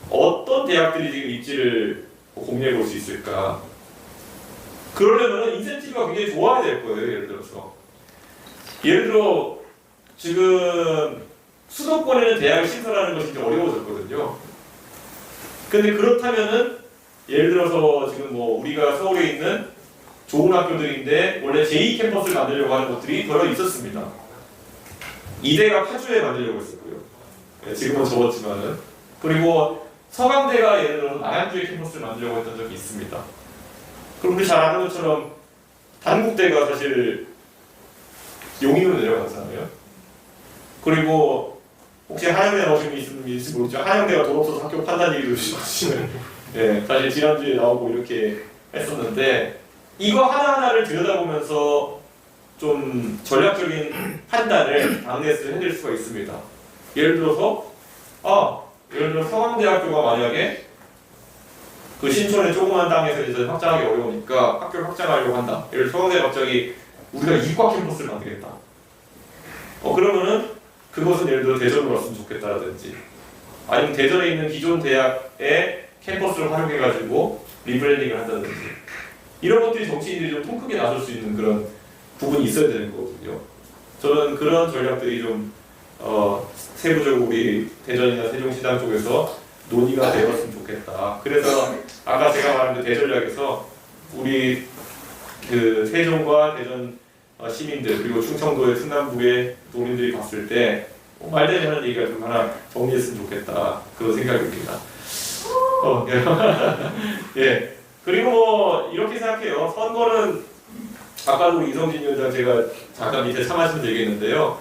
어떤 대학들이 지금 입지를 공유해 볼 수 있을까? 그러려면 인센티브가 굉장히 좋아야 될 거예요. 예를 들어 지금 수도권에는 대학을 신설하는 것이 좀 어려워졌거든요. 근데 그렇다면은 예를 들어서 지금 뭐 우리가 서울에 있는 좋은 학교들인데 원래 제2 캠퍼스를 만들려고 하는 곳들이 여러 있었습니다. 이대가 파주에 만들려고 했었고요. 지금은 접었지만은. 그리고 서강대가 예를 들어서 남양주에 캠퍼스를 만들려고 했던 적이 있습니다. 그럼 우리 잘 아는 것처럼 단국대가 사실 용인으로 내려갔잖아요. 그리고 혹시 하영대 나오신 분 있을지 모르죠. 하영대가 돈 없어서 학교 판단 얘기도 주시는 네, 사실 지난주에 나오고 이렇게 했었는데, 이거 하나하나를 들여다보면서 좀 전략적인 판단을 당내에서 해낼 수가 있습니다. 예를 들어서 서강대학교가 만약에 그 신촌의 조그만 땅에서 이제 확장하기 어려우니까 학교를 확장하려고 한다. 예를 들어 서울대 갑자기 우리가 이과 캠퍼스를 만들겠다. 그러면은 그것은 예를 들어 대전으로 왔으면 좋겠다라든지, 아니면 대전에 있는 기존 대학의 캠퍼스를 활용해가지고 리브랜딩을 한다든지, 이런 것들이 정치인들이 좀 통 크게 나설 수 있는 그런 부분이 있어야 되는 거거든요. 저는 그런 전략들이 좀 세부적으로 우리 대전이나 세종시당 쪽에서 논의가 되었으면 좋겠다. 그래서 아까 제가 말한 그 대전략에서 우리 그 세종과 대전 시민들, 그리고 충청도의 충남북의 도민들이 봤을 때 말되지 않은 얘기가 좀 하나 정리했으면 좋겠다, 그런 생각입니다. 예. 그리고 뭐 이렇게 생각해요. 선거는 아까도 우리 이성진 위원장 제가 잠깐 밑에 참아시면서 얘기했는데요.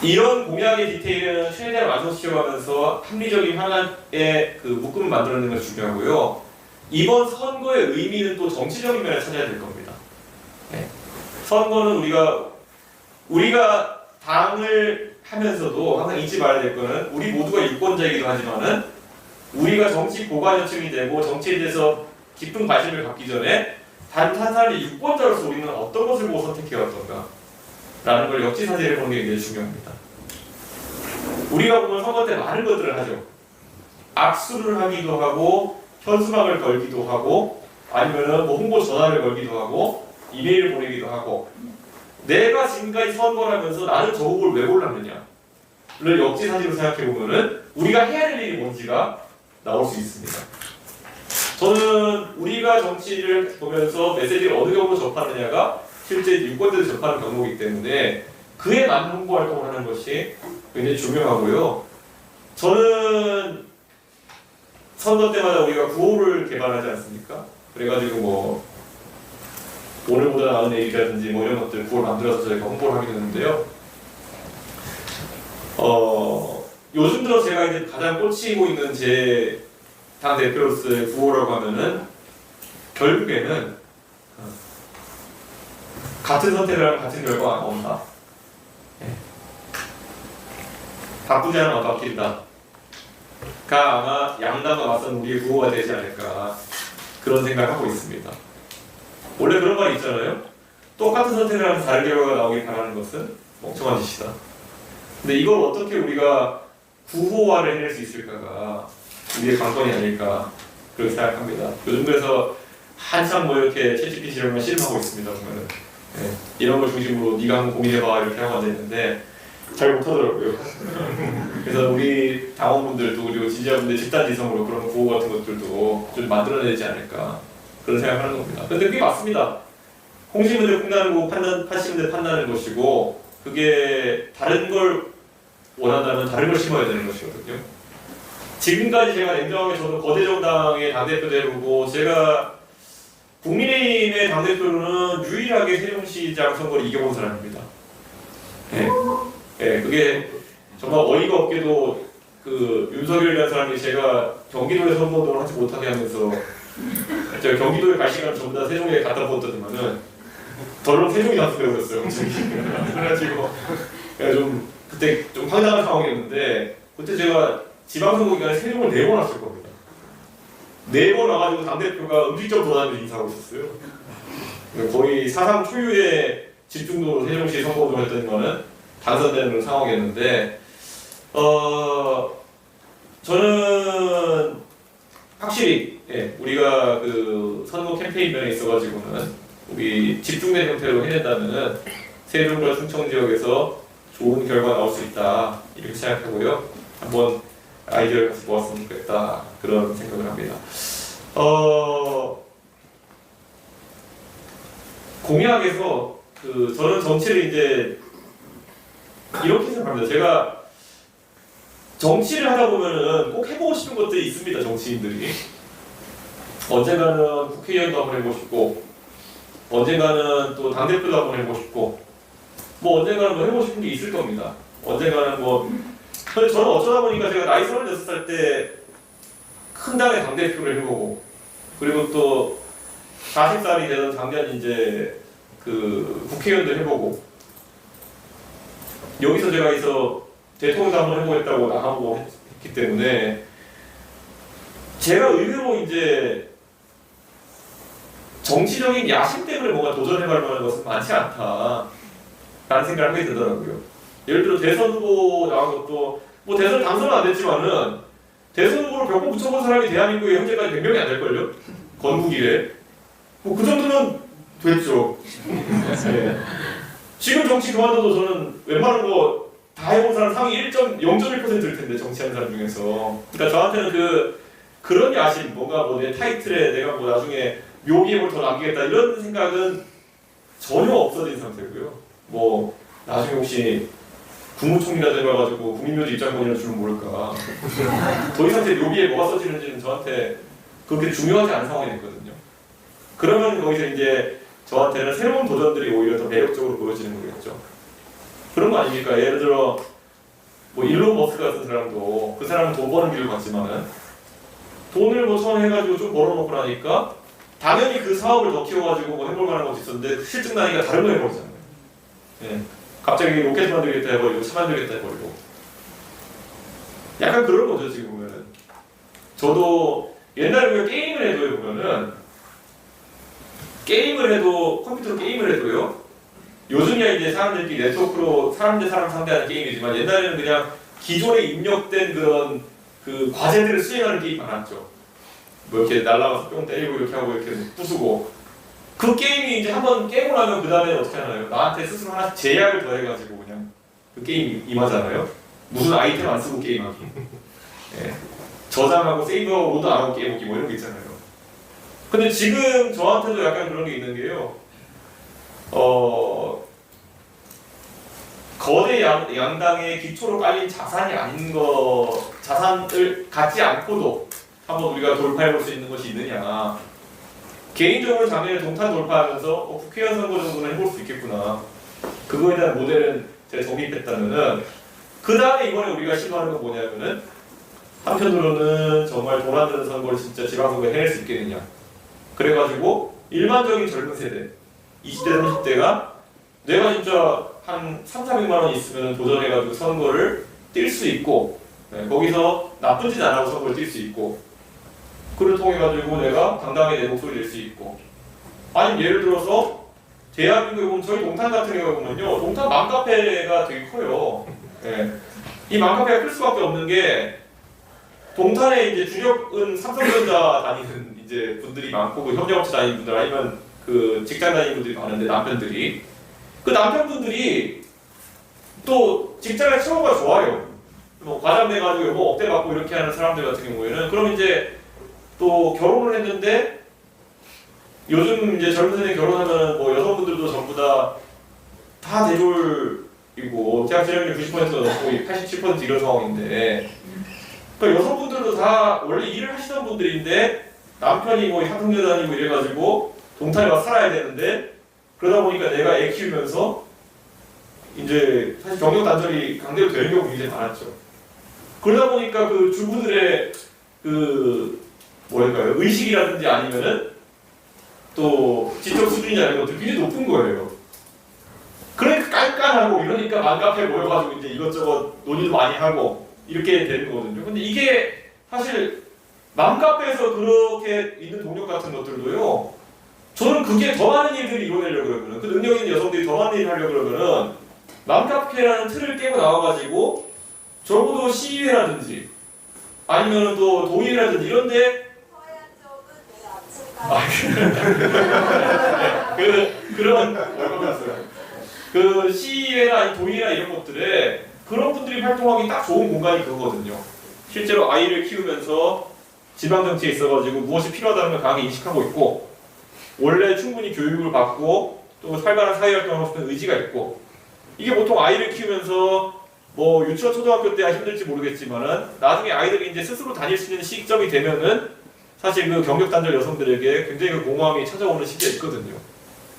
이런 공약의 디테일은 최대한 완성시켜가면서 합리적인 하나의 그 묶음을 만들어내는 것이 중요하고요. 이번 선거의 의미는 또 정치적인 면을 찾아야 될 겁니다. 네. 선거는 우리가 당을 하면서도 항상 잊지 말아야 될 거는, 우리 모두가 유권자이기도 하지만은 우리가 정치 고관여층이 되고 정치에 대해서 깊은 관심을 갖기 전에 단 한 사람의 유권자로서 우리는 어떤 것을 보고 선택해왔던가 라는 걸 역지사지를 보는 게 굉장히 중요합니다. 우리가 보면 선거 때 많은 것들을 하죠. 악수를 하기도 하고, 현수막을 걸기도 하고, 아니면은 뭐 홍보 전화를 걸기도 하고, 이메일을 보내기도 하고, 내가 지금까지 선거를 하면서 나는 저 후보를 왜 골랐느냐를 역지사지로 생각해보면은 우리가 해야 될 일이 뭔지가 나올 수 있습니다. 저는 우리가 정치를 보면서 메시지를 어느 정도 접하느냐가 실제 유권자들 접하는 경우이기 때문에 그에 맞는 홍보 활동을 하는 것이 굉장히 중요하고요. 저는 선거 때마다 우리가 구호를 개발하지 않습니까? 그래가지고 뭐 오늘보다 나은 내일이라든지 뭐 이런 것들 구호를 만들어서 저희가 홍보를 하게 되는데요. 요즘 들어 제가 이제 가장 꽂히고 있는 제 당 대표로서의 구호라고 하면은 결국에는 같은 선택을 하면 같은 결과가 나온다. 네. 바꾸지 않으면 바뀐다. 가 아마 양당과 맞선 우리의 구호가 되지 않을까, 그런 생각을 하고 있습니다. 원래 그런 말이 있잖아요. 똑같은 선택을 하면 다른 결과가 나오길 바라는 것은 멍청한 짓이다. 근데 이걸 어떻게 우리가 구호화를 해낼 수 있을까가 우리의 관건이 아닐까, 그렇게 생각합니다. 요즘 그래서 한참 뭐 이렇게 채찍기 이런 걸 실험하고 있습니다. 보면은 네, 이런 걸 중심으로 네가 한번 고민해봐 이렇게 하고 앉아있는데 잘 못하더라고요. 그래서 우리 당원분들도 그리고 지지자분들 집단지성으로 그런 구호 같은 것들도 좀 만들어내지 않을까, 그런 생각을 하는 겁니다. 근데 그게 맞습니다. 홍심은 데 콩나는 거, 파심은 데 판나는 것이고, 그게 다른 걸 원한다면 다른 걸 심어야 되는 것이거든요. 지금까지 제가 냉정하게 저는 거대 정당의 당대표도 해보고, 제가 국민의힘의 당대표로는 유일하게 세종시장 선거를 이겨본 사람입니다. 네. 네, 그게 정말 어이가 없게도 그 윤석열이라는 사람이 제가 경기도에 선거운동을 하지 못하게 하면서 제가 경기도에 갈 시간을 전부 다 세종에 갖다 부었더니만은 덜렁 세종이 나서 배웠어요. 그래가지고 좀 그때 좀 황당한 상황이었는데, 그때 제가 지방선거 기간에 세종을 4번 왔을 겁니다. 4번 와가지고 당대표가 음식점 돌아다니면서 인사하고 있었어요. 거의 사상 초유의 집중도로 세종시 선거운동을 했더니만은 당선되는 상황이었는데, 저는 확실히 우리가 그 선거 캠페인 면에 있어가지고는 우리 집중된 형태로 해낸다면은 세종과 충청 지역에서 좋은 결과 나올 수 있다, 이렇게 생각하고요. 한번 아이디어를 같이 모았으면 좋겠다, 그런 생각을 합니다. 공약에서 저는 정치를 이제 이렇게 생각합니다. 제가 정치를 하다 보면은 꼭 해보고 싶은 것들이 있습니다. 정치인들이 언젠가는 국회의원도 한번 해보고 싶고, 언젠가는 또 당대표도 한번 해보고 싶고, 뭐 언젠가는 뭐 해보고 싶은 게 있을 겁니다. 언젠가는 뭐, 근데 저는 어쩌다 보니까 제가 나이 36살 때 큰 당의 당대표를 해보고, 그리고 또 40살이 되던 작년 이제 그 국회의원도 해보고, 여기서 제가 대통령도 한번 해보겠다고 나가고 했기 때문에 제가 의외로 이제 정치적인 야심 때문에 뭔가 도전해볼 만한 것은 많지 않다라는 생각을 하게 되더라고요. 예를 들어 대선 후보 나온 것도 뭐 대선 당선은 안 됐지만은 대선 후보로 벽보 붙여본 사람이 대한민국에 현재까지 100명이 안 될걸요? 건국 이래. 뭐 그 정도는 됐죠. 네. 지금 정치 그만둬도 저는 웬만한 거 다 해본 사람 상위 0.1%일 텐데 정치하는 사람 중에서. 그러니까 저한테는 그런 야심, 뭔가 뭐 내 타이틀에 내가 뭐 나중에 묘기에 뭘 더 남기겠다 이런 생각은 전혀 없어진 상태고요. 뭐 나중에 혹시 국무총리가 돼가지고 국민묘지 입장권이라 주면 모를까. 더 이상 제 묘기에 뭐가 써지는지는 저한테 그렇게 중요하지 않은 상황이 됐거든요. 그러면 거기서 이제 저한테는 새로운 도전들이 오히려 더 매력적으로 보여지는 거겠죠. 그런 거 아닙니까? 예를 들어 뭐 일론 머스크 같은 사람도 그 사람은 돈 버는 길을 갔지만은 돈을 뭐 처음 해가지고 좀 벌어놓고 나니까 당연히 그 사업을 더 키워가지고 뭐 해볼 만한 것도 있었는데 실증 나니까 다른 거 해버리잖아요. 예. 갑자기 로켓 만들겠다 해버리고 차 만들겠다 해버리고 약간 그런 거죠 지금 보면은. 저도 옛날에 우리가 게임을 해도 보면은 컴퓨터로 게임을 해도요. 요즘이야 이제 사람들끼리 네트워크로 사람 대 사람 상대하는 게임이지만 옛날에는 그냥 기존에 입력된 그런 그 과제들을 수행하는 게임이 많았죠. 뭐 이렇게 날라가서 뿅 때리고 이렇게 하고 이렇게 부수고 그 게임이 이제 한번 깨고 나면 그 다음에 어떻게 하나요? 나한테 스스로 하나씩 제약을 더해가지고 그냥 그 게임 임하잖아요. 무슨 아이템 안 쓰고 게임하기. 예. 저장하고 세이브하고 로드 안 하고 게임하기 뭐 이런 게 있잖아요. 근데 지금 저한테도 약간 그런 게 있는 게요. 거대 양당의 기초로 깔린 자산이 아닌 자산을 갖지 않고도 한번 우리가 돌파해볼 수 있는 것이 있느냐. 개인적으로 작년에 동탄 돌파하면서 국회의원 선거 정도는 해볼 수 있겠구나. 그거에 대한 모델은 제가 정립했다면은 그 다음에 이번에 우리가 시도하는 건 뭐냐면은 한편으로는 정말 돈 안 드는 선거를 진짜 지방선거에 해낼 수 있겠느냐. 그래가지고 일반적인 젊은 세대 20대, 30대가 내가 진짜 한 3, 400만 원 있으면 도전해가지고 선거를 뛸 수 있고 거기서 나쁜 짓 안 하고 선거를 뛸 수 있고 그를 통해가지고 내가 당당하게 내 목소리 낼 수 있고 아니면 예를 들어서 대한민국에 보면 저희 동탄 같은 경우에 보면요 동탄 맘카페가 되게 커요. 이 맘카페가 클 수밖에 없는 게 동탄에 이제 주력은 삼성전자 다니는 이제 분들이 많고 그 협력업체 다니는 분들 아니면 그 직장 다니는 분들이 많은데 남편들이 그 남편분들이 또 직장의 처우가 좋아요. 뭐 과장돼가지고 뭐 억대 받고 이렇게 하는 사람들 같은 경우에는 그럼 이제 또 결혼을 했는데 요즘 이제 젊은 세대 결혼하면 뭐 여성분들도 전부 다 대졸이고 대학 진학률 90%가 넘고 87% 이런 상황인데 그러니까 여성분들도 다 원래 일을 하시던 분들인데 남편이 뭐 향토교 다니고 이래가지고 동탄에 와서 살아야 되는데 그러다 보니까 내가 애 키우면서 이제 사실 경력 단절이 강제로 되는 경우가 굉장히 많았죠. 그러다 보니까 그 주부들의 그 뭐랄까요 의식이라든지 아니면은 또 지적 수준이 이런 것들이 굉장히 높은 거예요. 그러니까 깐깐하고 이러니까 맘카페에 모여가지고 이제 이것저것 논의도 많이 하고 이렇게 되는 거거든요. 근데 이게 사실 맘카페에서 그렇게 있는 동력 같은 것들도요. 저는 그게 더 많은 일들이 이루어내려고 그러면 그 능력 있는 여성들이 더 많은 일을 하려고 그러면은 맘카페라는 틀을 깨고 나와가지고 적어도 시위회라든지 아니면 또 동의회라든지 이런데 그 시위회나 동의회나 이런 것들에 그런 분들이 활동하기 딱 좋은 공간이 그거거든요. 실제로 아이를 키우면서 지방 정치에 있어가지고 무엇이 필요하다는 걸 강하게 인식하고 있고 원래 충분히 교육을 받고 또 활발한 사회활동을 하고 싶은 의지가 있고 이게 보통 아이를 키우면서 뭐 유치원 초등학교 때야 힘들지 모르겠지만은 나중에 아이들이 이제 스스로 다닐 수 있는 시점이 되면은 사실 그 경력 단절 여성들에게 굉장히 그 공허함이 찾아오는 시기가 있거든요.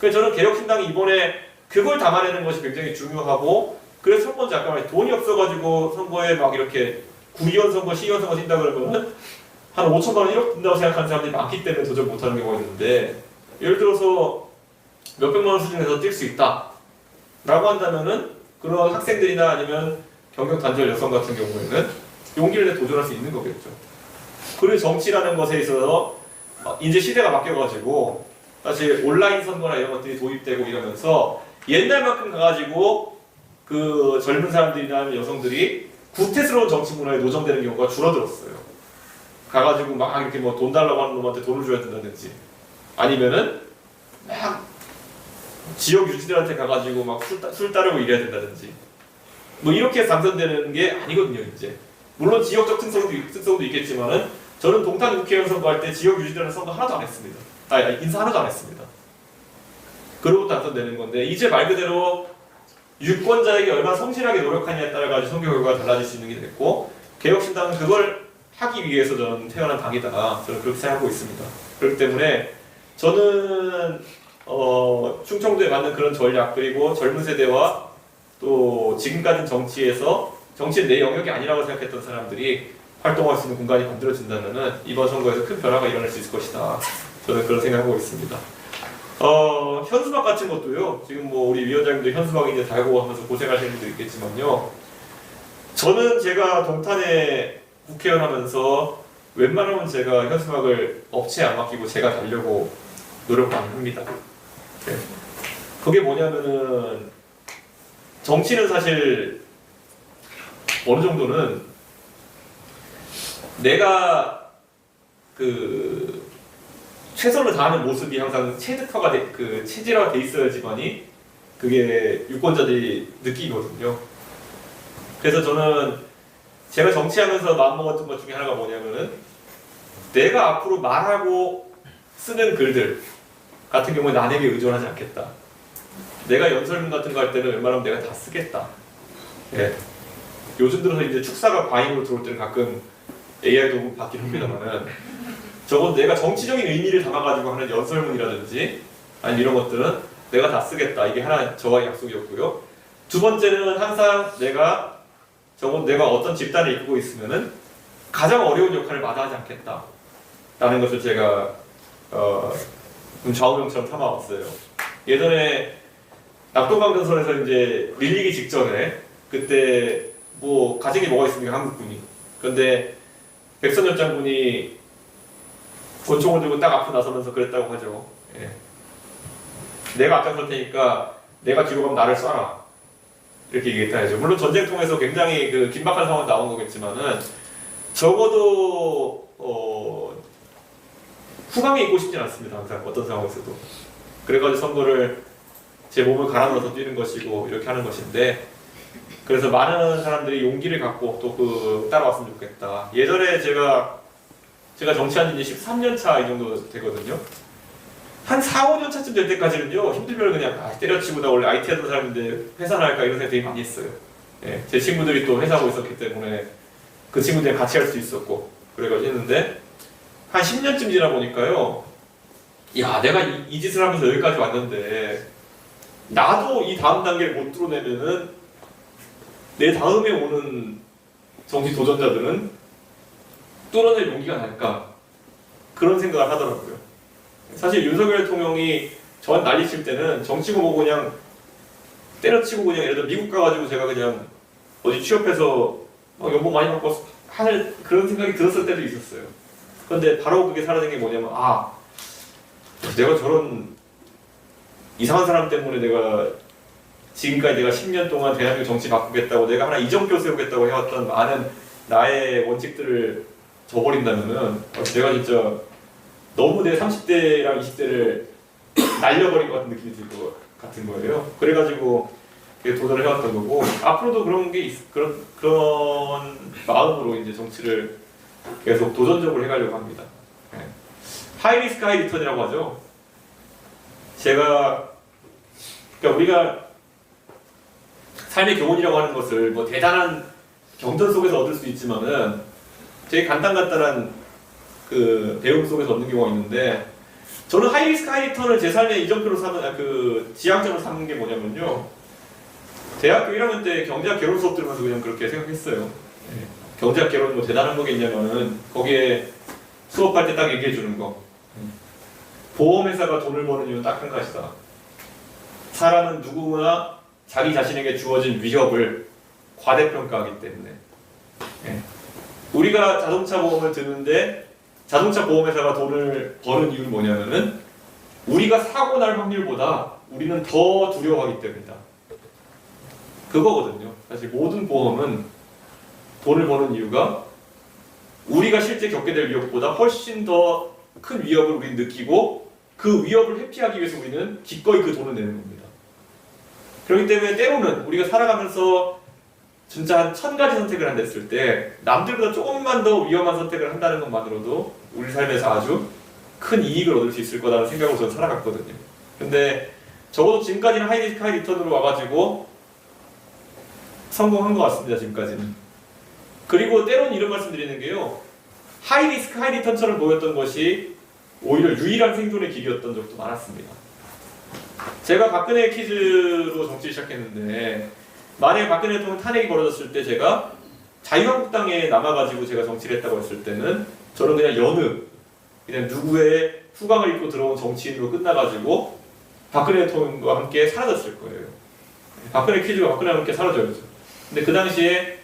그래서 저는 개혁신당이 이번에 그걸 담아내는 것이 굉장히 중요하고 그래서 첫 번째 아까 말했 돈이 없어가지고 선거에 막 이렇게 구의원 선거, 시의원 선거 뛴다 그러면은 한 5천만 원, 1억 든다고 생각하는 사람들이 많기 때문에 도저히 못하는 경우가 있는데 예를 들어서 몇백만 원 수준에서 뛸 수 있다 라고 한다면은 그런 학생들이나 아니면 경력 단절 여성 같은 경우에는 용기를 내 도전할 수 있는 거겠죠. 그리고 정치라는 것에 있어서 이제 시대가 바뀌어가지고 사실 온라인 선거나 이런 것들이 도입되고 이러면서 옛날만큼 가가지고 그 젊은 사람들이나 여성들이 구태스러운 정치 문화에 노정되는 경우가 줄어들었어요. 가가지고 막 이렇게 뭐 돈 달라고 하는 놈한테 돈을 줘야 된다든지 아니면은 막 지역 유지들한테 가가지고 막 술 따르고 이래야 된다든지 뭐 이렇게 당선되는 게 아니거든요. 이제 물론 지역적 특성도 있겠지만은 저는 동탄 국회의원 선거할 때 지역 유지들한테 선거 하나도 안 했습니다. 인사 하나도 안 했습니다. 그러고 당선되는 건데 이제 말 그대로 유권자에게 얼마나 성실하게 노력하냐에 따라 가지고 선거 결과가 달라질 수 있는 게 됐고 개혁신당은 그걸 하기 위해서 저는 태어난 당이다. 저는 그렇게 생각하고 있습니다. 그렇기 때문에 저는 충청도에 맞는 그런 전략 그리고 젊은 세대와 또 지금 같은 정치에서 정치는 내 영역이 아니라고 생각했던 사람들이 활동할 수 있는 공간이 만들어진다면 이번 선거에서 큰 변화가 일어날 수 있을 것이다. 저는 그런 생각하고 있습니다. 현수막 같은 것도요. 지금 뭐 우리 위원장님도 현수막 이제 달고 하면서 고생하시는 분도 있겠지만요. 저는 제가 동탄에 국회의원 하면서 웬만하면 제가 현수막을 업체에 안 맡기고 제가 달려고 노력 많이 합니다. 네. 그게 뭐냐면은 정치는 사실 어느 정도는 내가 그 최선을 다하는 모습이 항상 체질화돼 있어야지만이 그게 유권자들이 느끼거든요. 그래서 저는 제가 정치하면서 마음먹었던 것 중에 하나가 뭐냐면은 내가 앞으로 말하고 쓰는 글들 같은 경우에 남에게 의존하지 않겠다. 내가 연설문 같은 거 할 때는 웬만하면 내가 다 쓰겠다. 예. 요즘 들어서 이제 축사가 과잉으로 들어올 때는 가끔 AI 도구 받긴 합니다만은 적어도 내가 정치적인 의미를 담아가지고 하는 연설문이라든지 아니면 이런 것들은 내가 다 쓰겠다. 이게 하나 저와의 약속이었고요. 두 번째는 항상 적어도 내가 어떤 집단을 이끌고 있으면은 가장 어려운 역할을 마다하지 않겠다. 라는 것을 제가 좌우명처럼 삼아왔어요. 예전에 낙동강전선에서 이제 밀리기 직전에 그때 뭐 가진 게 뭐가 있습니까? 한국군이. 그런데 백선엽 장군이 권총을 들고 딱 앞에 나서면서 그랬다고 하죠. 예. 내가 앞장설 테니까 내가 뒤로 가면 나를 쏴라. 이렇게 얘기했다 하죠. 물론 전쟁 통해서 굉장히 그 긴박한 상황이 나온 거겠지만은 적어도 후광에 있고 싶진 않습니다. 항상 어떤 상황에서도. 그래가지고 선거를 제 몸을 갈아 넣어서 뛰는 것이고 이렇게 하는 것인데 그래서 많은 사람들이 용기를 갖고 또 따라왔으면 좋겠다. 예전에 제가 정치한 지 이제 13년 차 이 정도 되거든요. 한 4, 5년 차쯤 될 때까지는요 힘들면 그냥 때려치고 나 원래 IT 하던 사람인데 회사 나갈까 이런 생각 되게 많이 했어요. 예, 제 친구들이 또 회사하고 있었기 때문에 그 친구들이랑 같이 할 수 있었고 그래가지고 했는데 한 10년쯤 지나 보니까요 야 내가 이 짓을 하면서 여기까지 왔는데 나도 이 다음 단계를 못 뚫어내면은 내 다음에 오는 정치 도전자들은 뚫어낼 용기가 날까 그런 생각을 하더라고요. 사실 윤석열 대통령이 저한테 난리칠 때는 정치고 뭐고 그냥 때려치고 그냥 예를 들어 미국 가가지고 제가 그냥 어디 취업해서 연봉 많이 받고 할 그런 생각이 들었을 때도 있었어요. 그런데 바로 그게 사라진 게 뭐냐면 내가 저런 이상한 사람 때문에 내가 지금까지 내가 10년 동안 대한민국 정치 바꾸겠다고 내가 하나 이정표 세우겠다고 해왔던 많은 나의 원칙들을 저버린다면은 내가 진짜 너무 내 30대랑 20대를 날려버린 것 같은 느낌이 들 것 같은 거예요. 그래가지고 도전을 해왔던 거고 앞으로도 그런 마음으로 이제 정치를 계속 도전적으로 해가려고 합니다. 하이리스크 하이리턴이라고 하죠. 그러니까 우리가 삶의 교훈이라고 하는 것을 뭐 대단한 경전 속에서 얻을 수 있지만은 되게 간단한 그 배움 속에서 얻는 경우가 있는데 저는 하이리스크 하이리턴을 제 삶의 이정표로 지향점으로 삼는 게 뭐냐면요. 대학교 1학년 때 경제학 개론 수업 들으면서 그냥 그렇게 생각했어요. 경제학 개론이 뭐 대단한 거겠냐면은 거기에 수업할 때 딱 얘기해 주는 거. 보험회사가 돈을 버는 이유는 딱 한 가지다. 사람은 누구나 자기 자신에게 주어진 위협을 과대평가하기 때문에. 우리가 자동차 보험을 드는데 자동차 보험회사가 돈을 버는 이유는 뭐냐면은 우리가 사고 날 확률보다 우리는 더 두려워하기 때문이다. 그거거든요. 사실 모든 보험은 돈을 버는 이유가 우리가 실제 겪게 될 위협보다 훨씬 더 큰 위협을 우리는 느끼고 그 위협을 회피하기 위해서 우리는 기꺼이 그 돈을 내는 겁니다. 그렇기 때문에 때로는 우리가 살아가면서 진짜 한 1000가지 선택을 한다 했을 때 남들보다 조금만 더 위험한 선택을 한다는 것만으로도 우리 삶에서 아주 큰 이익을 얻을 수 있을 거라는 생각으로 저는 살아갔거든요. 근데 적어도 지금까지는 하이리스크 하이리턴으로 와가지고 성공한 것 같습니다. 지금까지는. 그리고 때로는 이런 말씀 드리는 게요, 하이리스크 하이리턴처럼 보였던 것이 오히려 유일한 생존의 길이었던 적도 많았습니다. 제가 박근혜 퀴즈로 정치를 시작했는데 만약에 박근혜 대통령 탄핵이 벌어졌을 때 제가 자유한국당에 남아가지고 제가 정치를 했다고 했을 때는 저는 그냥 누구의 후광을 입고 들어온 정치인으로 끝나가지고 박근혜 대통령과 함께 사라졌을 거예요. 박근혜 퀴즈가 박근혜와 함께 사라져야죠. 근데 그 당시에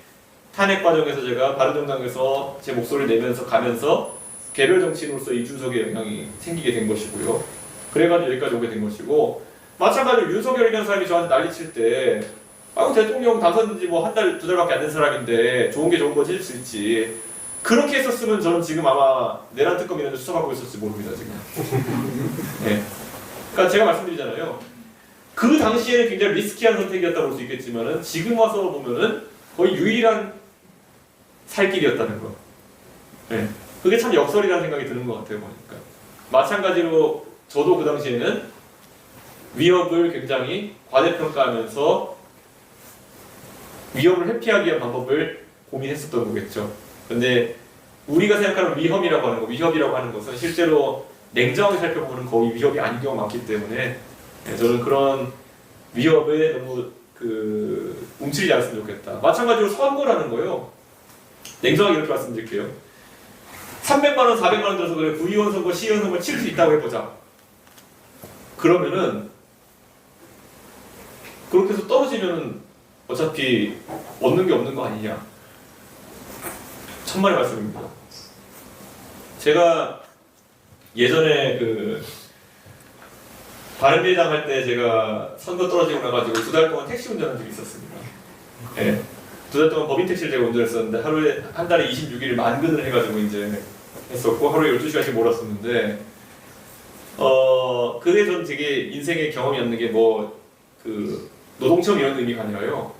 탄핵 과정에서 제가 바른정당에서 제 목소리를 내면서 가면서 개별 정치인으로서 이준석의 영향이 생기게 된 것이고요. 그래가지고 여기까지 오게 된 것이고, 마찬가지로 윤석열이라는 사람이 저한테 난리칠 때 대통령 당선된 지 뭐 한 달, 두 달밖에 안 된 사람인데 좋은 게 좋은 거지 해줄 수 있지. 그렇게 했었으면 저는 지금 아마 내란 특검 이런 데 수사받고 있었을지 모릅니다. 지금. 네. 그러니까 제가 말씀드리잖아요. 그 당시에는 굉장히 리스키한 선택이었다고 볼 수 있겠지만은 지금 와서 보면은 거의 유일한 살 길이었다는 거. 네. 그게 참 역설이라는 생각이 드는 것 같아요. 보니까. 마찬가지로 저도 그 당시에는 위협을 굉장히 과대평가하면서 위협을 회피하기 위한 방법을 고민했었던 거겠죠. 근데 우리가 생각하는 위협이라고 하는 것은 실제로 냉정하게 살펴보면 거의 위협이 아닌 경우가 많기 때문에 저는 그런 위협에 너무 움츠리지 않았으면 좋겠다. 마찬가지로 선거라는 거요. 냉정하게 이렇게 말씀드릴게요. 300만 원, 400만 원 들어서 그래 구의원 선거, 시의원 선거 칠 수 있다고 해보자. 그러면은 그렇게 해서 떨어지면은 어차피 얻는 게 없는 거 아니냐. 천만의 말씀입니다. 제가 예전에 바른미래당 할 때 제가 선거 떨어지고 나가지고 2달 동안 택시 운전한 적이 있었습니다. 네. 2달 동안 법인 택시를 제가 운전했었는데 하루에 한 달에 26일 만근을 해가지고 이제 했었고 하루에 12시간씩 몰았었는데 그게 전 되게 인생의 경험이었는 게 노동청 이런 의미가 아니라요.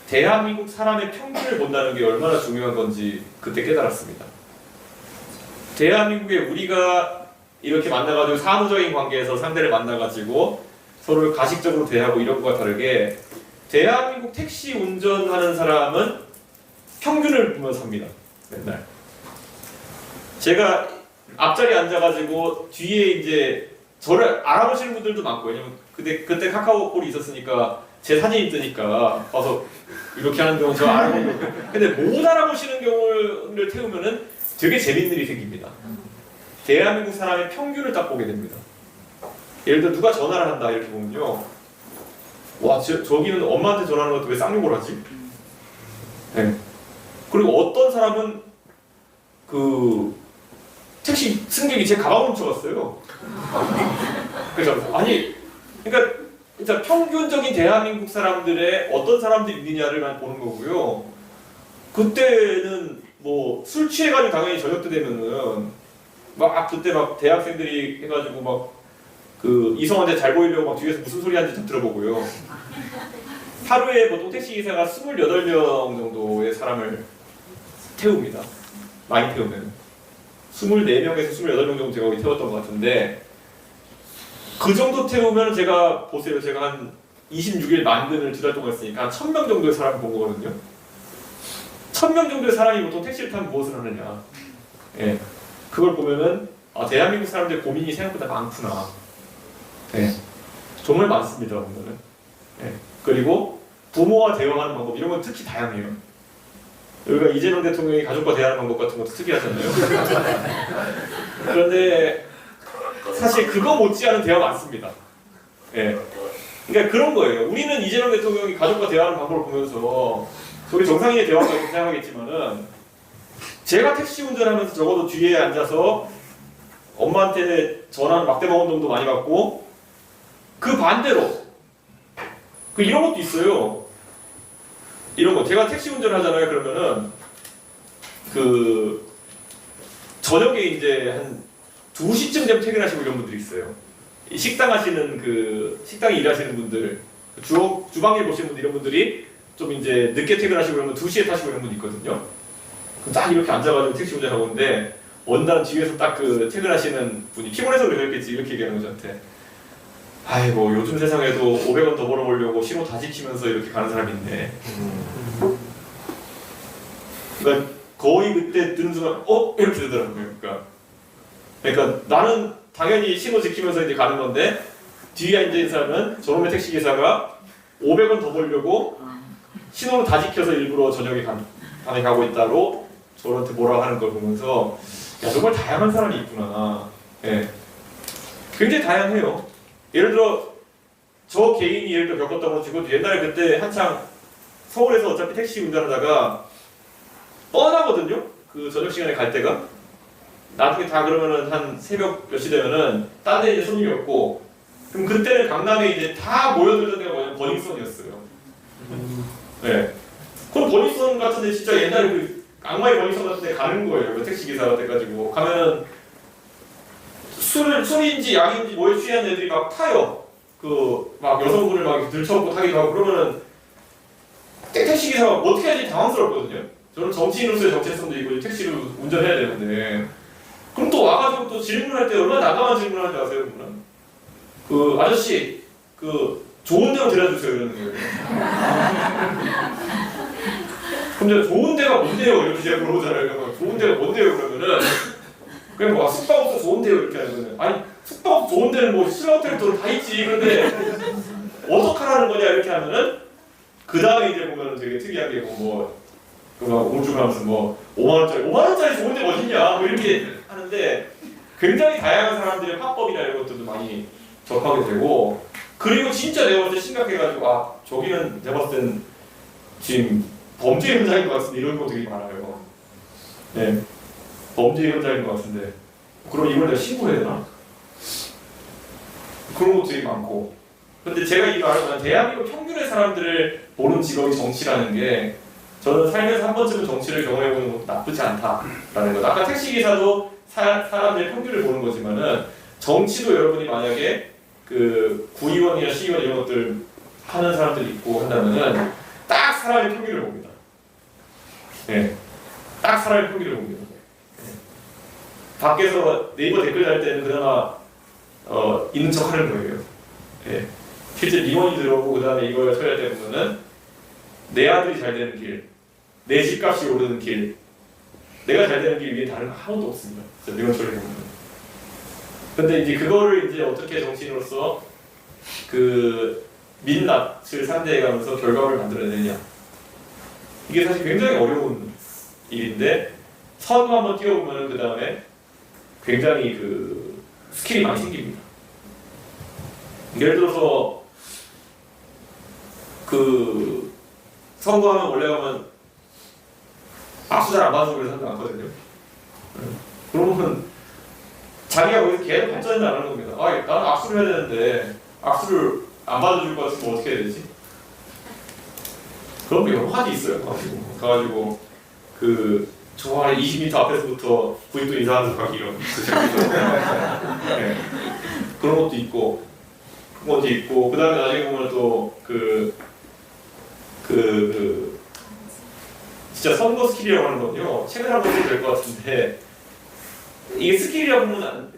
대한민국 사람의 평균을 본다는 게 얼마나 중요한 건지 그때 깨달았습니다. 대한민국에 우리가 이렇게 만나가지고 사무적인 관계에서 상대를 만나가지고 서로를 가식적으로 대하고 이런 것과 다르게 대한민국 택시 운전하는 사람은 평균을 보면서 삽니다. 맨날. 제가 앞자리에 앉아가지고 뒤에 이제 저를 알아보시는 분들도 많고, 왜냐면 그때 카카오콜이 있었으니까 제 사진이 뜨니까 와서 이렇게 하는 경우 저 알아보는 거예요. 근데 못 알아보시는 경우를 태우면은 되게 재밌는 일이 생깁니다. 대한민국 사람의 평균을 딱 보게 됩니다. 예를 들어 누가 전화를 한다 이렇게 보면요. 와, 저기는 엄마한테 전화하는 것도 왜 쌍욕을 하지? 네. 그리고 어떤 사람은 택시 승객이 제 가방을 훔쳐갔어요. 그래서 그러니까 진짜 평균적인 대한민국 사람들의 어떤 사람들이 있느냐를 보는 거고요. 그때는 술 취해가지고 당연히 저녁 때 되면은 그때 대학생들이 해가지고 이성한테 잘 보이려고 뒤에서 무슨 소리 하는지 좀 들어보고요. 하루에 보통 택시기사가 28명 정도의 사람을 태웁니다. 많이 태우면 24명에서 28명 정도 제가 거기 태웠던 것 같은데, 그 정도 태우면 제가 보세요. 제가 한 26일 만근을 2달 동안 했으니까 한 1000명 정도의 사람을 본 거거든요. 1000명 정도의 사람이 보통 택시를 타면 무엇을 하느냐. 예. 그걸 보면은 대한민국 사람들의 고민이 생각보다 많구나. 예. 정말 많습니다. 보면은. 예. 그리고 부모와 대화하는 방법 이런 건 특히 다양해요. 우리가 이재명 대통령이 가족과 대화하는 방법 같은 것도 특이하잖아요. 그런데 사실 그거 못지않은 대화가 많습니다. 예. 그러니까 그런 거예요. 우리는 이재명 대통령이 가족과 대화하는 방법을 보면서 우리 정상인의 대화가 생각하겠지만은 제가 택시 운전하면서 적어도 뒤에 앉아서 엄마한테 전화는 막대먹은 놈도 많이 받고 그 반대로 이런 것도 있어요. 이런 거 제가 택시 운전을 하잖아요. 그러면은 저녁에 이제 한 2시쯤 되면 퇴근하시고 이런 분들이 있어요. 식당 하시는 식당에 일하시는 분들, 주방일 보시는 분들 이런 분들이 좀 이제 늦게 퇴근하시고 그러면 2시에 타시고 이런 분이 있거든요. 그럼 딱 이렇게 앉아가지고 택시 운전하고 있는데 원단 뒤에서 딱 퇴근하시는 분이 피곤해서 그랬겠지 이렇게 얘기하는 거죠 저한테. 아이고 요즘 세상에도 500원 더 벌어보려고 신호 다 지키면서 이렇게 가는 사람이 있네. 그러니까 거의 그때 듣는 순간 이렇게 되더라고요. 그러니까 나는 당연히 신호 지키면서 이제 가는 건데 뒤에 앉아 있는 사람은 저놈의 택시 기사가 500원 더 벌려고 신호를 다 지켜서 일부러 저녁에 밤에 가고 있다로 저한테 뭐라고 하는 걸 보면서 야 정말 다양한 사람이 있구나. 예. 굉장히 다양해요. 예를 들어 저 개인이 예를 들어 겪었던 건 지금 옛날에 그때 한창 서울에서 어차피 택시 운전하다가 뻔하거든요. 저녁 시간에 갈 때가 나중에 다 그러면은 한 새벽 몇 시 되면은 딴 데 이제 손님이 없고 그럼 그때는 강남에 이제 다 모여들던 데가 뭐냐면 버닝썬이었어요. 네. 그럼 버닝썬 같은데 진짜 옛날에 악마의 버닝썬 같은데 가는 거예요. 택시 기사가 돼가지고 가면은 술인지 약인지 뭐에 취한 애들이 막 타요. 막 여성분을 막 들쳐업고 타기도 하고 그러면은 택시 기사가 어떻게 해야 될지 당황스럽거든요. 저는 정치인으로서의 정체성도 있고 택시를 운전해야 되는데 그럼 또 와가지고 또 질문할 때 얼마나 난감한 질문을 하는지 아세요? 그분은? 아저씨 좋은 데로 데려주세요 이러는 거예요. 그럼 제가 좋은 데가 뭔데요? 이렇게 제가 물어보잖아요. 좋은 데가 뭔데요? 그러면은 그냥 뭐 숙박업소 좋은 데요 이렇게 하면은 아니 숙박업소 좋은 데는 뭐 신라호텔도 다 있지. 그런데 어떡하라는 거냐 이렇게 하면은 그 다음에 이제 보면은 되게 특이한 게 오죽하면서 5만원짜리 좋은 데가 어딨냐 이렇게 하는데 굉장히 다양한 사람들의 화법이나 이런 것들도 많이 접하게 되고 그리고 진짜 내가 봤을 때 심각해가지고 저기는 내가 봤을 땐 지금 범죄 현장인 것 같은데 이런 거 되게 많아요. 네, 범죄 현장인 것 같은데 그럼 이걸 내가 신고해야 되나? 그런 것도 되게 많고 근데 제가 이거 알아보면 대한민국 평균의 사람들을 보는 직업이 정치라는 게 저는 살면서 한 번쯤은 정치를 경험해보는 것도 나쁘지 않다라는 거. 아까 택시기사도 사람들의 평균을 보는 거지만은 정치도 여러분이 만약에 구의원이나 시의원 이런 것들 하는 사람들이 있고 한다면은 딱 사람의 평균을 봅니다. 네, 딱 사람의 평균을 봅니다. 네. 밖에서 네이버 댓글 달 때는 그나마 있는 척 하는 거예요. 네. 실제 민원이 들어오고 그 다음에 이걸 처리할 때 보면은 내 아들이 잘 되는 길, 내 집값이 오르는 길, 내가 잘 되는 길 위에 다른 거 하나도 없습니다. 민원 처리를 보면. 근데 이제 그거를 이제 어떻게 정치인으로서 민낯을 상대해가면서 결과물을 만들어내느냐. 이게 사실 굉장히 어려운 일인데 선거 한번 띄워보면 그 다음에 굉장히 스킬이 많이 생깁니다. 예를 들어서 선거하면 원래 가면 악수 잘 안 받아주고 그래서 사람들 많거든요. 그러면 자기가 거기서 계속 발전을 안 하는 겁니다. 나는 악수를 해야 되는데 악수를 안 받아줄 것 같으면 어떻게 해야 되지? 그런 게 여러 가지 있어요. 가가지고 저 안에 20m 앞에서부터 부인도 인사하면서 가기 이런 네. 그런 것도 있고 그 다음에 나중에 보면 또 진짜 선거 스킬이라고 하는 거는요. 책을 한번 보면 될 것 같은데 이게 스킬이라고 보면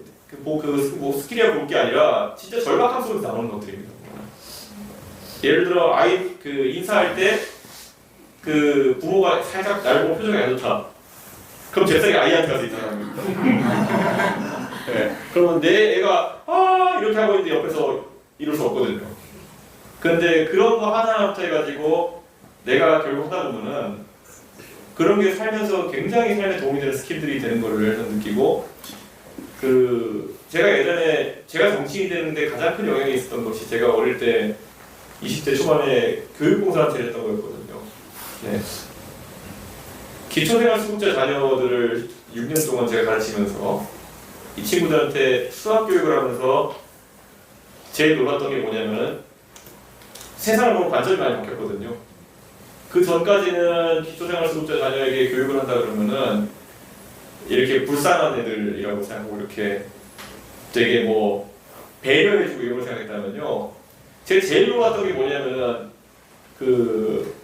스킬이라고 볼 게 아니라 진짜 절박함 속에서 나오는 것들입니다. 예를 들어 인사할 때 부모가 살짝 날 보고 표정이 안 좋다. 그럼 잽싸게 아이한테 가서 인사하는 거예요. 네. 그러면 내 애가 이렇게 하고 있는데 옆에서 이럴 수 없거든요. 근데 그런 거 하나부터 해가지고 내가 결국 하다 보면은 그런 게 살면서 굉장히 삶에 도움이 되는 스킬들이 되는 거를 느끼고 제가 예전에 제가 정치인이 되는데 가장 큰 영향이 있었던 것이 제가 어릴 때 20대 초반에 교육봉사한테 했던 거였거든요. 네. 기초생활수급자 자녀들을 6년 동안 제가 가르치면서 이 친구들한테 수학 교육을 하면서 제일 놀랐던 게 뭐냐면은 세상을 보는 관점이 많이 바뀌었거든요. 그 전까지는 기초생활수급자 자녀에게 교육을 한다 그러면은 이렇게 불쌍한 애들이라고 생각하고 이렇게 되게 뭐 배려해주고 이런 걸 생각했다면요. 제가 제일 놀랐던 게 뭐냐면은 그